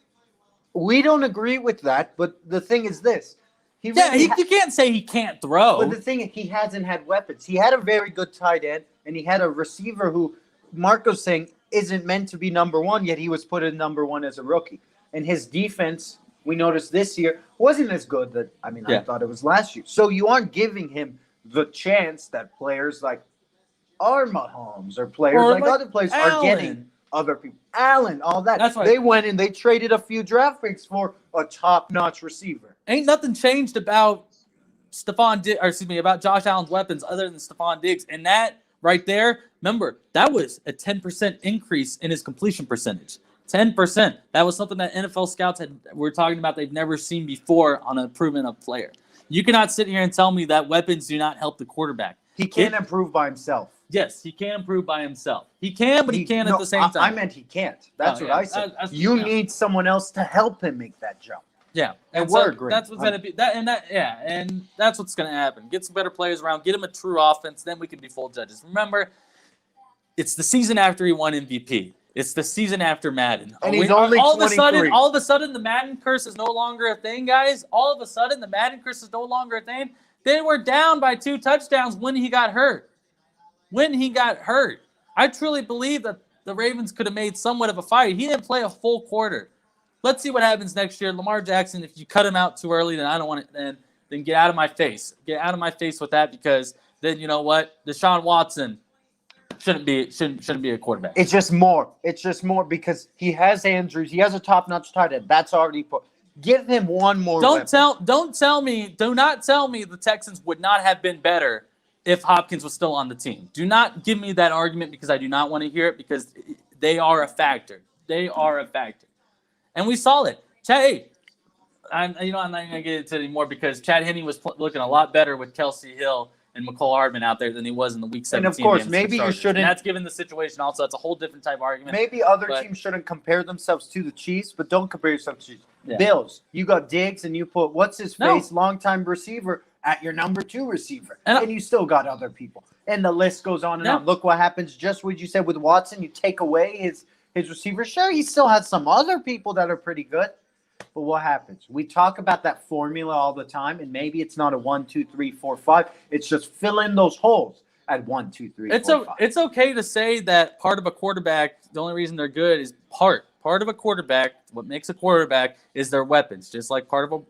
We don't agree with that, but the thing is this. You can't say he can't throw. But the thing is, he hasn't had weapons. He had a very good tight end, and he had a receiver who Marco's saying isn't meant to be number 1, yet he was put in number 1 as a rookie. And his defense, we noticed this year, wasn't as good that I thought it was last year. So you aren't giving him the chance that players like our Mahomes or players like other players are getting. Other people, Allen, all that. That's why they went and they traded a few draft picks for a top-notch receiver. Ain't nothing changed about about Josh Allen's weapons other than Stephon Diggs. And that right there, remember, that was a 10% increase in his completion percentage. 10%. That was something that NFL scouts were talking about they've never seen before on an improvement of player. You cannot sit here and tell me that weapons do not help the quarterback. He can't improve by himself. Yes, he can improve by himself. He can, but he can't at the same time. I meant he can't. That's what I said. You need someone else to help him make that jump. Yeah, and we're agreeing. That's what's gonna be. And that's what's gonna happen. Get some better players around. Get him a true offense. Then we can be full judges. Remember, it's the season after he won MVP. It's the season after Madden. And he's only 23. All of a sudden, the Madden curse is no longer a thing, guys. All of a sudden, the Madden curse is no longer a thing. They were down by 2 touchdowns when he got hurt. I truly believe that the Ravens could have made somewhat of a fight. He didn't play a full quarter. Let's see what happens next year. Lamar Jackson, if you cut him out too early, then I don't want it. Then get out of my face. Get out of my face with that because then you know what? Deshaun Watson shouldn't be a quarterback. It's just more because he has Andrews. He has a top-notch tight end. That's already put. Give him one more. Do not tell me the Texans would not have been better if Hopkins was still on the team. Do not give me that argument because I do not want to hear it because they are a factor. And we saw it. I'm not even going to get into it anymore because Chad Henne was looking a lot better with Kelsey Hill and McCall Hardman out there than he was in the Week 17. And of course, maybe you shouldn't. And that's given the situation also. That's a whole different type of argument. Maybe other teams shouldn't compare themselves to the Chiefs, but don't compare yourself to the Chiefs. Yeah. Bills, you got Diggs and you put what's-his-face, longtime receiver at your number 2 receiver. And you still got other people. And the list goes on and on. Look what happens. Just what you said with Watson. You take away his receiver. Sure, he still has some other people that are pretty good. But what happens? We talk about that formula all the time, and maybe it's not a 1, 2, 3, 4, 5. It's just fill in those holes at 1, 2, 3, 4, 5. It's okay to say that part of a quarterback, the only reason they're good is part of a quarterback. What makes a quarterback is their weapons, just like part of a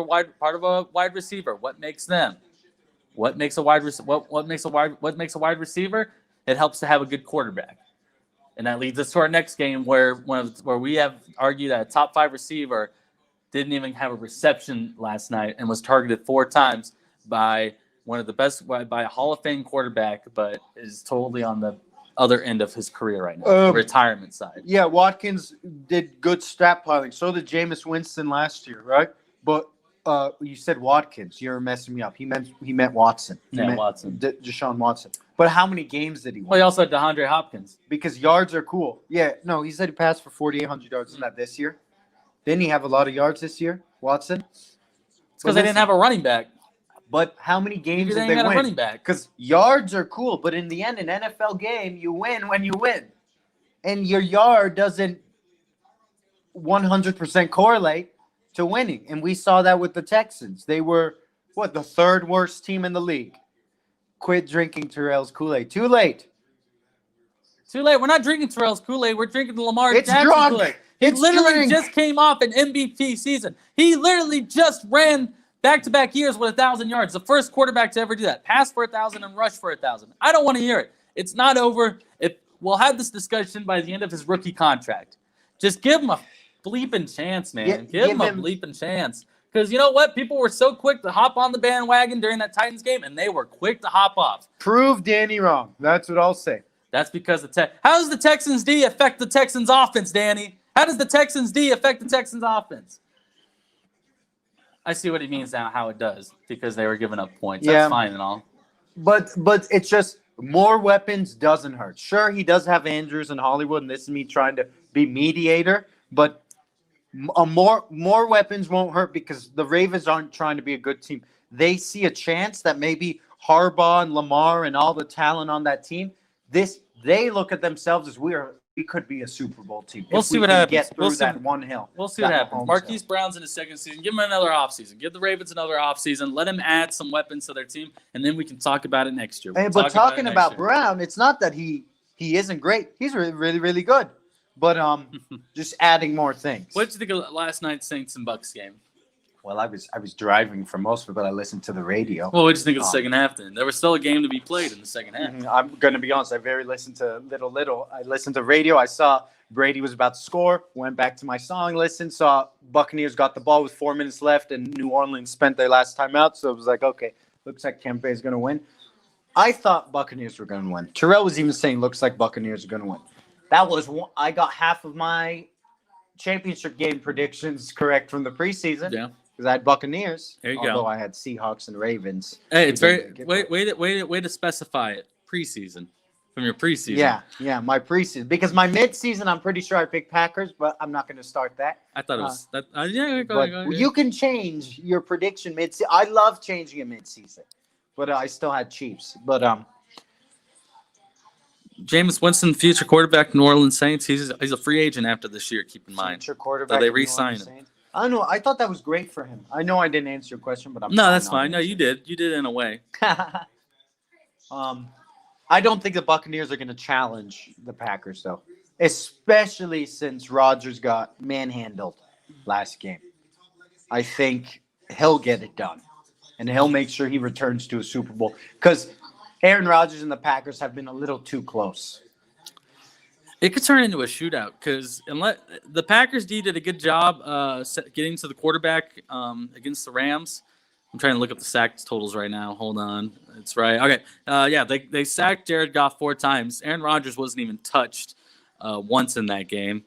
wide receiver. What makes them? What makes a wide receiver? It helps to have a good quarterback. And that leads us to our next game where we have argued that a top 5 receiver didn't even have a reception last night and was targeted 4 times by one of the best, by a Hall of Fame quarterback, but is totally on the other end of his career right now, the retirement side. Yeah, Watkins did good stat piling. So did Jameis Winston last year, right? But you said Watkins. You're messing me up. He meant Watson. Watson. Deshaun Watson. But how many games did he win? Well, he also had DeAndre Hopkins. Because yards are cool. Yeah, no, he said he passed for 4,800 yards. Isn't that this year? Didn't he have a lot of yards this year, Watson? It's because they didn't have a running back. But how many games did they win? A running back. Because yards are cool, but in the end, an NFL game, you win when you win. And your yard doesn't 100% correlate to winning. And we saw that with the Texans. They were, the 3rd worst team in the league. Quit drinking Terrell's Kool-Aid. Too late. We're not drinking Terrell's Kool-Aid. We're drinking the Lamar Jackson Kool-Aid. He literally just came off an MVP season. He literally just ran back-to-back years with 1,000 yards. The first quarterback to ever do that. Pass for 1,000 and rush for 1,000. I don't want to hear it. It's not over. We'll have this discussion by the end of his rookie contract. Just give him a bleeping chance, man. Yeah, give him a bleeping chance. Because you know what? People were so quick to hop on the bandwagon during that Titans game, and they were quick to hop off. Prove Danny wrong. That's what I'll say. That's because how does the Texans D affect the Texans offense, Danny? How does the Texans D affect the Texans offense? I see what he means now, how it does, because they were giving up points. Yeah. That's fine and all. But it's just more weapons doesn't hurt. Sure, he does have Andrews and Hollywood, and this is me trying to be mediator, but more weapons won't hurt because the Ravens aren't trying to be a good team. They see a chance that maybe Harbaugh and Lamar and all the talent on that team, they look at themselves as we could be a Super Bowl team. We'll see what happens. Get through that one hill. We'll see what happens. Marquise Brown's in his second season. Give him another offseason. Give the Ravens another offseason. Let him add some weapons to their team, and then we can talk about it next year. Hey, but talking about Brown, it's not that he isn't great. He's really, really, really good. But just adding more things. What did you think of last night's Saints and Bucks game? Well, I was driving for most of it, but I listened to the radio. Well, what did you think of the second half then? There was still a game to be played in the second half. I'm going to be honest. I very listened to little. I listened to radio. I saw Brady was about to score. Went back to my song, listened. Saw Buccaneers got the ball with 4 minutes left, and New Orleans spent their last time out. So it was like, okay, looks like Tampa is going to win. I thought Buccaneers were going to win. Terrell was even saying, looks like Buccaneers are going to win. That was one, I got half of my championship game predictions correct from the preseason. Yeah. Because I had Buccaneers. There you although go. I had Seahawks and Ravens. Hey, it's very way to specify it. Preseason. From your preseason. Yeah, my preseason. Because my midseason, I'm pretty sure I picked Packers, but I'm not going to start that. I thought it was that. Yeah, go But ahead. you can change your prediction midseason. I love changing it midseason, but I still had Chiefs. But Jameis Winston, future quarterback, New Orleans Saints. He's a free agent after this year. Keep in mind. future quarterback. So they of New re-sign Orleans him. Saints. I don't know. I thought that was great for him. I know I didn't answer your question, but No, that's fine. No, you did. You did in a way. I don't think the Buccaneers are going to challenge the Packers, though, especially since Rodgers got manhandled last game. I think he'll get it done, and he'll make sure he returns to a Super Bowl because Aaron Rodgers and the Packers have been a little too close. It could turn into a shootout because unless the Packers D did a good job getting to the quarterback against the Rams. I'm trying to look up the sack totals right now. Hold on. It's right. Okay. Yeah, they sacked Jared Goff 4 times. Aaron Rodgers wasn't even touched once in that game.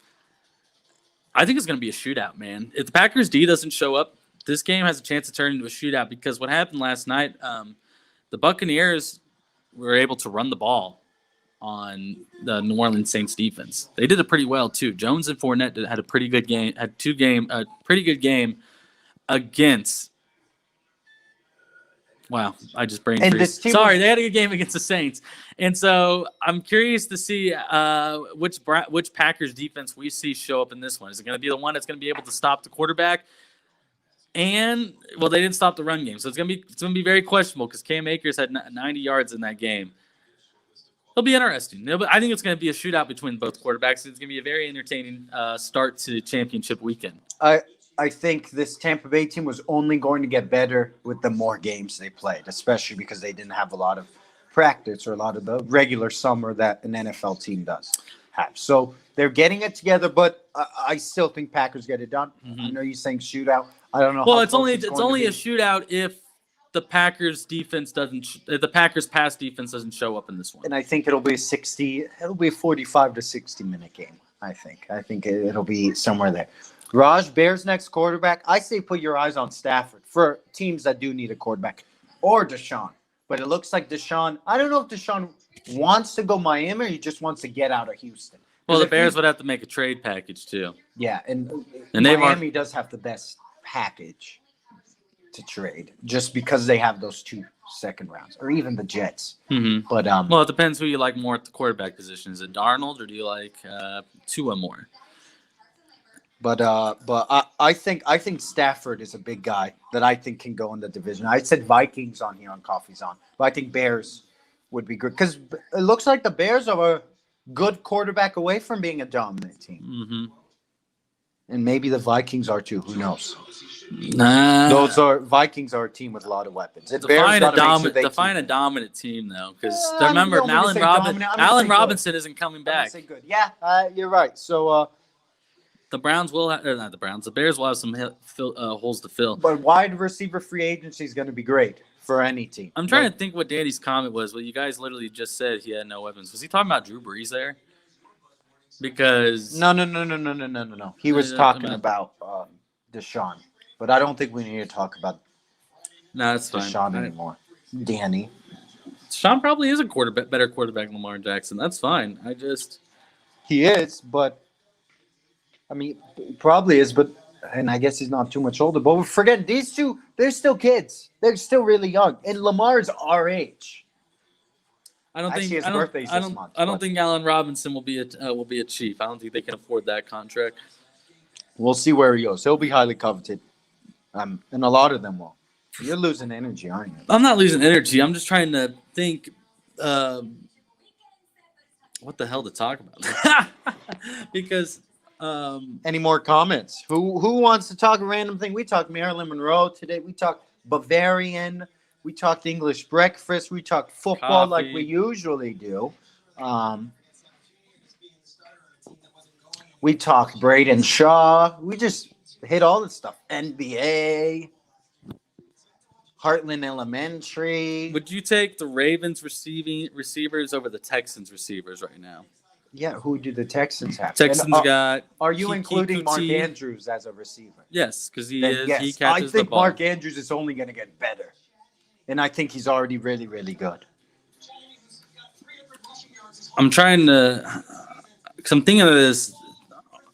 I think it's going to be a shootout, man. If the Packers D doesn't show up, this game has a chance to turn into a shootout because what happened last night, the Buccaneers were able to run the ball on the New Orleans Saints defense. They did it pretty well too. Jones and Fournette had a pretty good game. Had a pretty good game against. Wow, I just brain freeze. Sorry, they had a good game against the Saints, and so I'm curious to see which Packers defense we see show up in this one. Is it going to be the one that's going to be able to stop the quarterback? And well, they didn't stop the run game, so it's going to be very questionable because Cam Akers had 90 yards in that game. It'll be interesting. I think it's going to be a shootout between both quarterbacks. It's going to be a very entertaining start to championship weekend. I think this Tampa Bay team was only going to get better with the more games they played, especially because they didn't have a lot of practice or a lot of the regular summer that an NFL team does have. So they're getting it together, but I still think Packers get it done. Mm-hmm. I know you're saying shootout. I don't know. Well, it's only a shootout if the Packers defense the Packers pass defense doesn't show up in this one. And I think it'll be a 45 to 60 minute game. I think it'll be somewhere there. Raj, Bears next quarterback. I say put your eyes on Stafford for teams that do need a quarterback, or Deshaun. But it looks like Deshaun. I don't know if Deshaun wants to go Miami or he just wants to get out of Houston. Well, the Bears would have to make a trade package too. Yeah, and Miami does have the best package to trade just because they have those 2 second rounds, or even the Jets. Mm-hmm. But well, it depends who you like more at the quarterback position. Is it Darnold or do you like Tua more? But I think Stafford is a big guy that I think can go in the division. I said Vikings on here on Coffee's On, but I think Bears would be good because it looks like the Bears are a good quarterback away from being a dominant team. Mm-hmm. And maybe the Vikings are too. Who knows? Nah. Vikings are a team with a lot of weapons. And Define Bears gotta make sure they define a keep- dominant team, though, because I'm remember, not gonna say dominant, I'm gonna Allen say good. Robinson isn't coming I'm gonna back. say good. Yeah, you're right. So, The Browns will have, or not the Browns. The Bears will have some holes to fill. but wide receiver free agency is going to be great for any team. I'm trying to think what Danny's comment was. Well, you guys literally just said he had no weapons. Was he talking about Drew Brees there? Because No. He was Yeah, talking I'm about Deshaun, but I don't think we need to talk about no, that's fine. Deshaun anymore. Danny. Sean probably is a better quarterback than Lamar Jackson. That's fine. He is, but I mean, he probably is, but and I guess he's not too much older. But we're forgetting these two, they're still kids. They're still really young. And Lamar's our age. I don't Actually, think his I don't, birthday's I this don't, month, I don't but- think Allen Robinson will be a Chief. I don't think they can afford that contract. We'll see where he goes. He'll be highly coveted. And a lot of them will. You're losing energy, aren't you? I'm not losing energy. I'm just trying to think what the hell to talk about. Because Any more comments? Who wants to talk a random thing? We talked Marilyn Monroe today. We talked Bavarian. We talked English breakfast. We talked football like Coffee. we usually do. We talked Braden Shaw. We just hit all this stuff. NBA. Heartland Elementary. would you take the Ravens receivers over the Texans receivers right now? Yeah, who do the Texans have? Texans And, got are you Kiki including Mark Kuti. Andrews as a receiver? Yes, because he Then is. yes, He I catches the think ball. Mark Andrews is only going to get better, and I think he's already really, really good. I'm trying to. Cause I'm thinking of this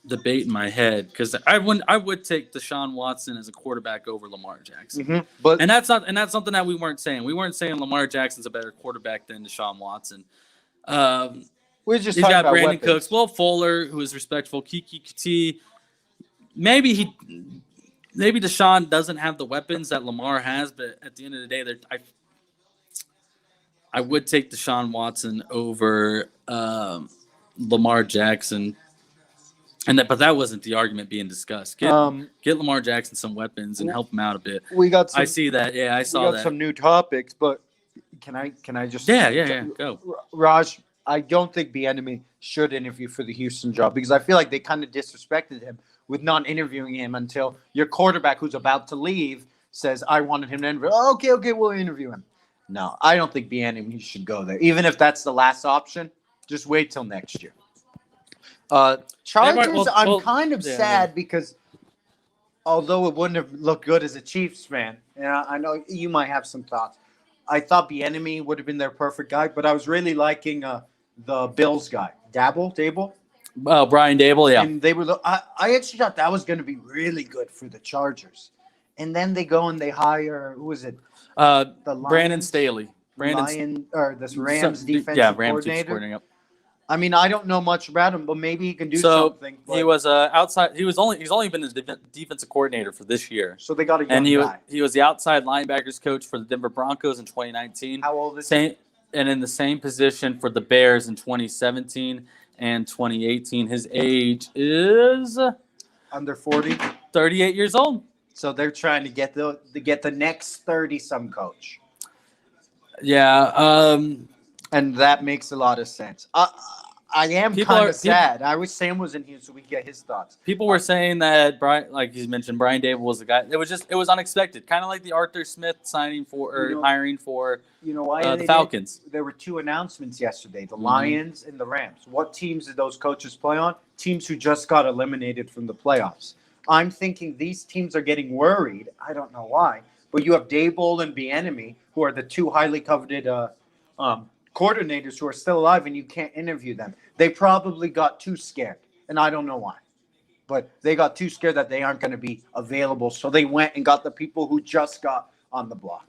debate in my head because I would take Deshaun Watson as a quarterback over Lamar Jackson. But And that's something that we weren't saying. We weren't saying Lamar Jackson's a better quarterback than Deshaun Watson. we're just He's talking got about Brandon weapons. Cooks, Will Fuller, who is respectful, Kiki Kuti. Maybe Deshaun doesn't have the weapons that Lamar has, but at the end of the day, I would take Deshaun Watson over Lamar Jackson. But that wasn't the argument being discussed. Get Lamar Jackson some weapons and help him out a bit. We got some, I see that. Yeah, I we saw got that. some new topics, but can I just Yeah. Go. Raj, I don't think Bieniemy should interview for the Houston job because I feel like they kind of disrespected him with not interviewing him until your quarterback who's about to leave says, I wanted him to interview. Oh, okay, we'll interview him. No, I don't think Bieniemy should go there. Even if that's the last option, just wait till next year. Chargers, I'm kind of sad because although it wouldn't have looked good as a Chiefs fan, and I know you might have some thoughts, I thought Bieniemy would have been their perfect guy, but I was really liking the Bills guy, Dable. Brian Dable, yeah. And they were. I actually thought that was going to be really good for the Chargers, and then they go and they hire who is it? The Brandon Lions? Staley. This Rams defensive Rams coordinator. Yep. I mean, I don't know much about him, but maybe he can do So something. he was outside. He's only been the defensive coordinator for this year, So they got a young and guy. he was the outside linebackers coach for the Denver Broncos in 2019. How old is he? Same and in the same position for the Bears in 2017 and 2018. His age is Under 40. 38 years old. So they're trying to get the next 30-some coach, Yeah. and that makes a lot of sense. I am kind of sad. I wish Sam was in here so we could get his thoughts. People were saying that Brian, like you mentioned, Brian Dable was the guy. It was unexpected, kind of like the Arthur Smith signing hiring for You know why the Falcons. There were two announcements yesterday: the Lions and the Rams. What teams did those coaches play on? Teams who just got eliminated from the playoffs. I'm thinking these teams are getting worried. I don't know why, but you have Daboll and Bieniemy, who are the two highly coveted coordinators who are still alive, and you can't interview them. They probably got too scared, and I don't know why. But they got too scared that they aren't going to be available, so they went and got the people who just got on the block.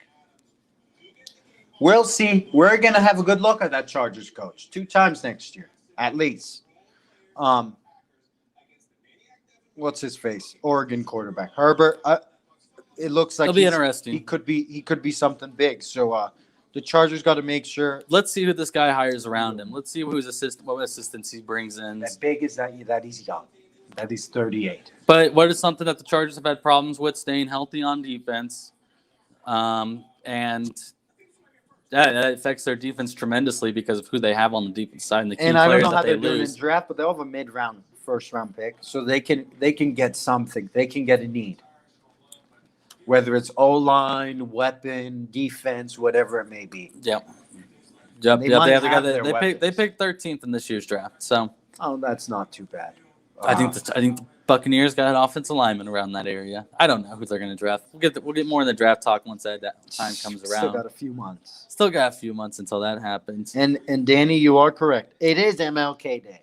We'll see. We're going to have a good look at that Chargers coach 2 times next year, at least. What's his face? Oregon quarterback Herbert. It looks like It'll be interesting. He could be something big. So the Chargers got to make sure. Let's see who this guy hires around him. Let's see what assistants he brings in. That big is that he's young. That he's 38. But what is something that the Chargers have had problems with? Staying healthy on defense. And that affects their defense tremendously because of who they have on the defense side and the key And I don't players know how that they they're doing in lose. draft, but they'll have a mid-round, first-round pick, so they can get something. They can get a need, whether it's O-line, weapon, defense, whatever it may be. Yep. They might have their They weapons. picked 13th in this year's draft. So Oh, that's not too bad. I think the Buccaneers got an offensive lineman around that area. I don't know who they're going to draft. We'll get more in the draft talk once that time comes around. Still got a few months. Still got a few months until that happens. And Danny, you are correct. It is MLK Day.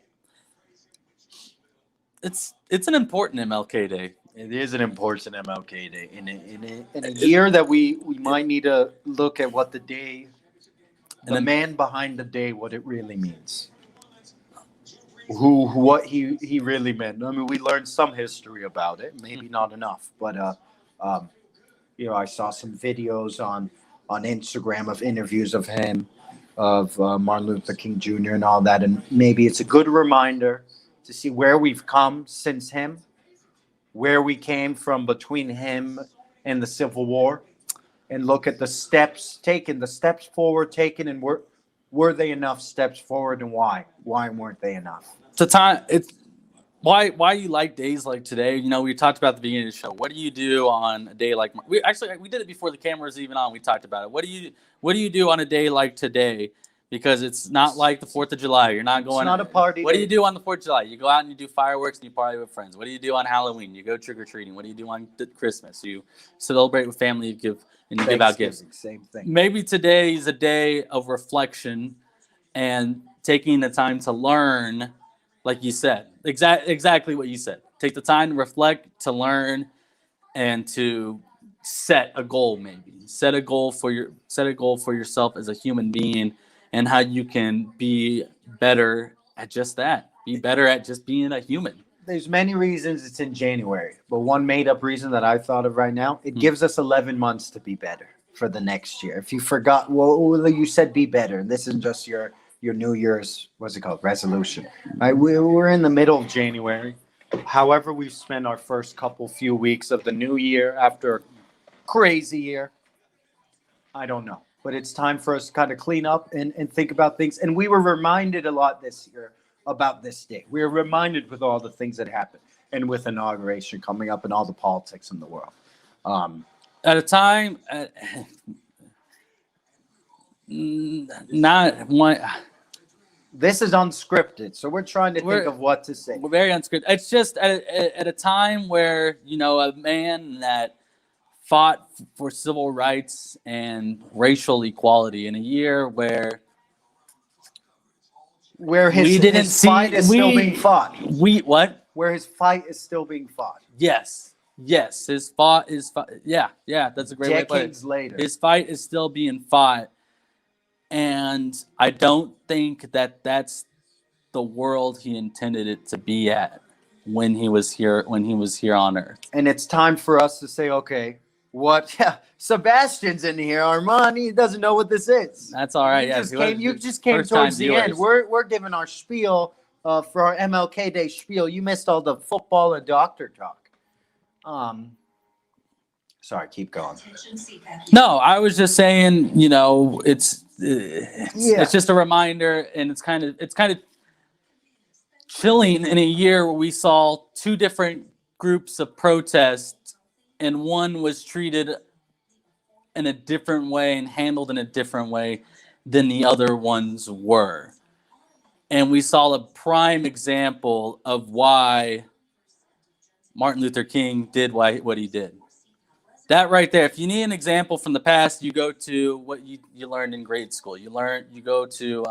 It's an important MLK Day. It is an important MLK Day in a year that we might need to look at what the day, the man behind the day, what it really means. What he really meant. I mean, we learned some history about it, maybe not enough, but I saw some videos on Instagram of interviews of him, of Martin Luther King Jr. and all that, and maybe it's a good reminder to see where we've come since him, where we came from between him and the Civil War, and look at the steps forward taken, and were they enough steps forward, and why? Why weren't they enough? It's why you like days like today. You know, we talked about at the beginning of the show. What do you do on a day like we did it before the camera was even on. We talked about it. What do you do on a day like today? Because it's not like the 4th of July. You're not going. It's not a party. What do you do on the 4th of July? You go out and you do fireworks and you party with friends. What do you do on Halloween? You go trick or treating. What do you do on Christmas? You celebrate with family. You give out gifts. Same thing. Maybe today is a day of reflection and taking the time to learn, like you said, exactly what you said. Take the time to reflect, to learn, and to set a goal. Maybe set a goal for yourself as a human being, and how you can be better at just that. Be better at just being a human. There's many reasons it's in January, but one made-up reason that I thought of right now, it gives us 11 months to be better for the next year. If you forgot, well, you said be better. This isn't just your New Year's, what's it called, resolution. Right? We're in the middle of January. However, we've spent our first few weeks of the new year after a crazy year. I don't know. But it's time for us to kind of clean up and think about things. And we were reminded a lot this year about this day. We were reminded with all the things that happened and with inauguration coming up and all the politics in the world. At a time, not one. This is unscripted, so we're trying to think of what to say. We're very unscripted. It's just at a time where, a man that fought for civil rights and racial equality in a year where his fight is still being fought. Where his fight is still being fought. Yes, his fight is yeah, that's a great way to put it. Decades later. His fight is still being fought, and I don't think that that's the world he intended it to be at when he was here on Earth. And it's time for us to say, okay, Sebastian's in here. Armani doesn't know what this is. That's all right. You just came towards the end. We're giving our spiel for our MLK Day spiel. You missed all the football and doctor talk. Sorry, keep going. No, I was just saying, it's just a reminder, and it's kind of chilling in a year where we saw two different groups of protests, and one was treated in a different way and handled in a different way than the other ones were. And we saw a prime example of why Martin Luther King did what he did. That right there. If you need an example from the past, you go to what you learned in grade school. You go to,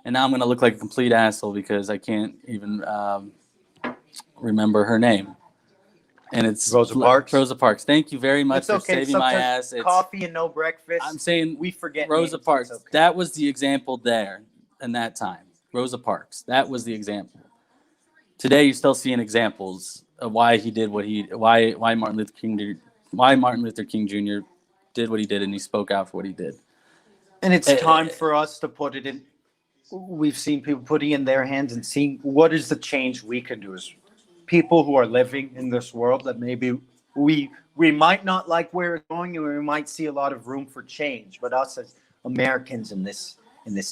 and now I'm going to look like a complete asshole because I can't even remember her name. And it's Rosa Parks. Rosa Parks. Thank you very much It's for okay. saving my Sometimes ass. coffee and no breakfast. I'm saying we forget Rosa names. Parks. It's okay. That was the example there in that time. Rosa Parks. That was the example. Today, you're still seeing examples of why he did why Martin Luther King Jr. did what he did, and he spoke out for what he did. And it's time for us to put it we've seen people putting in their hands and seeing what is the change we can do as people who are living in this world that maybe we might not like where it's going and we might see a lot of room for change. But us as Americans in this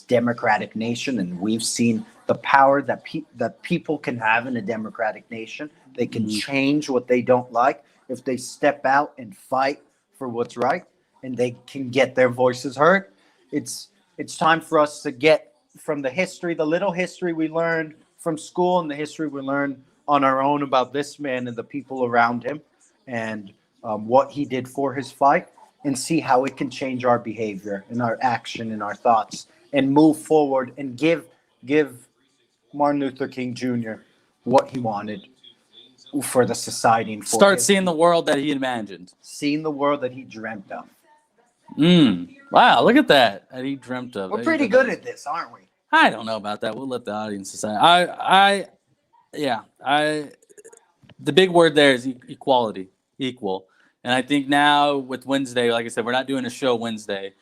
democratic nation, and we've seen the power that that people can have in a democratic nation. They can change what they don't like if they step out and fight for what's right, and they can get their voices heard. It's time for us to get from the history, the little history we learned from school and the history we learned on our own about this man and the people around him, and what he did for his fight, and see how it can change our behavior and our action and our thoughts, and move forward and give Martin Luther King Jr. what he wanted for the society and for Start seeing the world that he imagined. seeing the world that he dreamt of. Wow, look at that. That he dreamt of. We're pretty good at this, aren't we? I don't know about that. We'll let the audience decide. The big word there is equality, equal. And I think now with Wednesday, like I said, we're not doing a show Wednesday.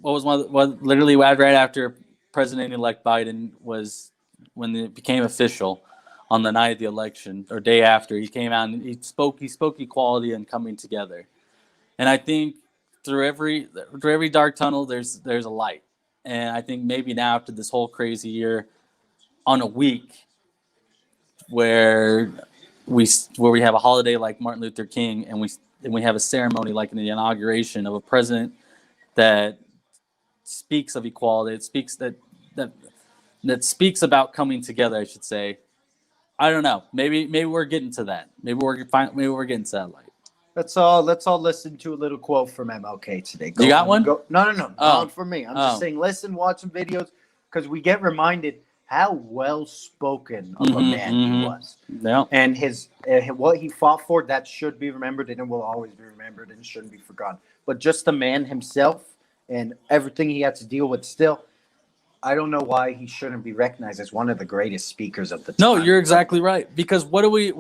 Literally right after President-elect Biden was, when it became official on the night of the election or day after, he came out and he spoke equality and coming together. And I think through every dark tunnel, there's a light. And I think maybe now after this whole crazy year, on a week where we have a holiday like Martin Luther King, and we have a ceremony like in the inauguration of a president that speaks of equality, it speaks that speaks about coming together, I should say. I don't know. Maybe we're getting to that. Maybe we're getting to that light. Let's all listen to a little quote from MLK today. You got one? No. Oh. Not for me. I'm just saying, listen, watch some videos, because we get reminded how well spoken of a man he was. Yeah. And his what he fought for, that should be remembered, and it will always be remembered and shouldn't be forgotten. But just the man himself and everything he had to deal with, still, I don't know why he shouldn't be recognized as one of the greatest speakers of the time. No, you're exactly right. Because what do we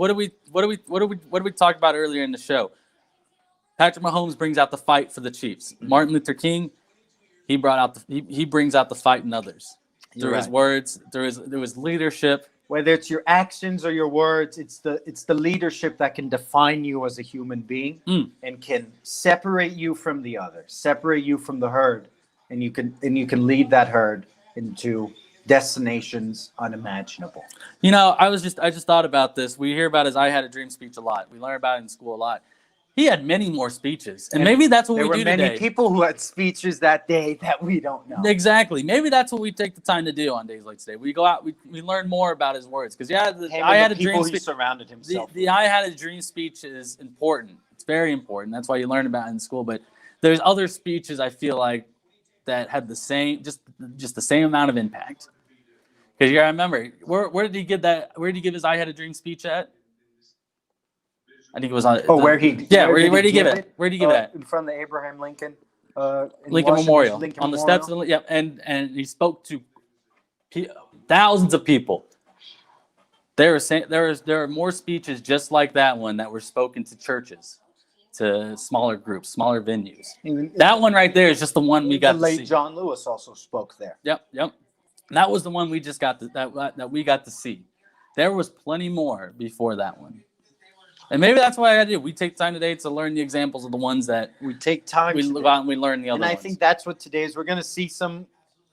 talk about earlier in the show? Patrick Mahomes brings out the fight for the Chiefs. Martin Luther King, he brings out the fight in others through his words, through his leadership. Whether it's your actions or your words, it's the leadership that can define you as a human being and can separate you from the other, separate you from the herd, and you can lead that herd into destinations unimaginable. You know, I just thought about this. We hear about his "I Had a Dream" speech a lot. We learn about it in school a lot. He had many more speeches, and maybe that's what we do today. There were many people who had speeches that day that we don't know. Exactly. Maybe that's what we take the time to do on days like today. We go out, we learn more about his words, because I had a dream speech. Surrounded himself. The "I Had a Dream" speech is important. It's very important. That's why you learn about it in school. But there's other speeches I feel like that had the same, just the same amount of impact. Because you gotta remember, where did he give that? Where did he give his "I Had a Dream" speech at? I think it was on. Where did he give it? Where did he give it at? In front of the Abraham Lincoln. Lincoln Memorial. On the steps of the, yeah, and he spoke to thousands of people. There are more speeches just like that one that were spoken to churches, to smaller groups, smaller venues. That one right there is just the one we got to see. Late John Lewis also spoke there. Yep. That was the one we just got that we got to see. There was plenty more before that one. And maybe that's why I do. We take time today to learn the examples of the ones that we take time. We live out and we learn the other ones. And I think that's what today is. We're going to see some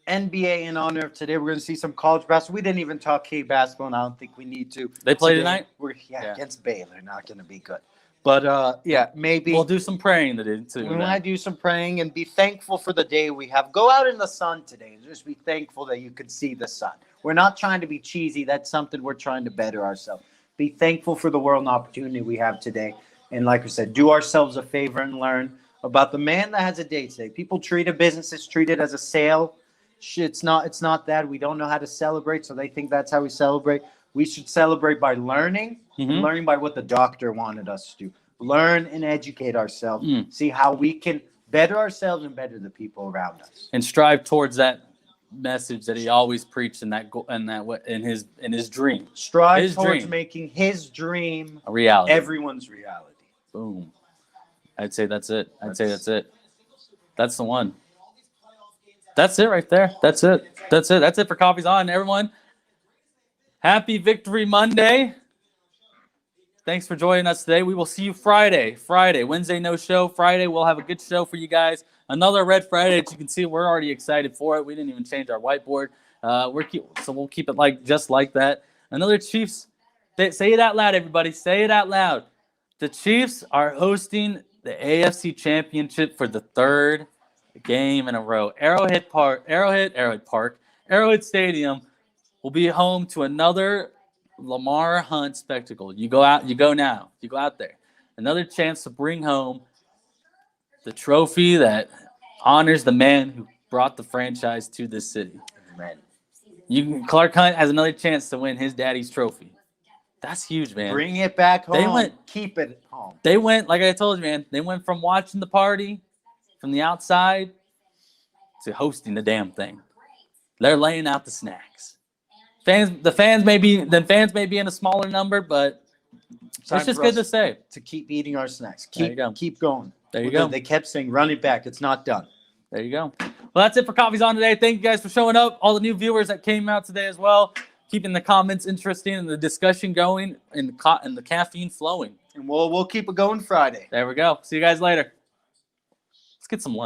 NBA in honor of today. We're going to see some college basketball. We didn't even talk K basketball, and I don't think we need to. They play tonight? Against Baylor. Not going to be good. But maybe we'll do some praying too. We might do some praying and be thankful for the day we have. Go out in the sun today. Just be thankful that you could see the sun. We're not trying to be cheesy. That's something we're trying to better ourselves. Be thankful for the world and opportunity we have today. And like we said, do ourselves a favor and learn about the man that has a day today. People treat a business as a sale. It's not that. We don't know how to celebrate, so they think that's how we celebrate. We should celebrate by learning, and learning by what the doctor wanted us to do. Learn and educate ourselves. See how we can better ourselves and better the people around us. And strive towards that message that he always preached in his dream. Strive towards making his dream a reality. Everyone's reality. Boom. I'd say that's it. That's the one. That's it right there. That's it. That's it. That's it for Coffee's On, everyone. Happy Victory Monday. Thanks for joining us today. We will see you Friday. Wednesday, no show. Friday, we'll have a good show for you guys. Another Red Friday. As you can see, we're already excited for it. We didn't even change our whiteboard. So we'll keep it just like that. Another Chiefs. Say it out loud, everybody. Say it out loud. The Chiefs are hosting the AFC Championship for the third game in a row. Arrowhead Stadium will be home to another Lamar Hunt spectacle. You go out there. Another chance to bring home the trophy that honors the man who brought the franchise to this city. Man. Clark Hunt has another chance to win his daddy's trophy. That's huge, man. Bring it back home. Keep it home. They went, like I told you, man, they went from watching the party from the outside to hosting the damn thing. They're laying out the snacks. The fans may be in a smaller number, but it's just good to say. To keep eating our snacks. There you go. Keep going. There you go. They kept saying, run it back. It's not done. There you go. Well, that's it for Coffee's On today. Thank you guys for showing up. All the new viewers that came out today as well. Keeping the comments interesting and the discussion going and the caffeine flowing. And we'll keep it going Friday. There we go. See you guys later. Let's get some lunch.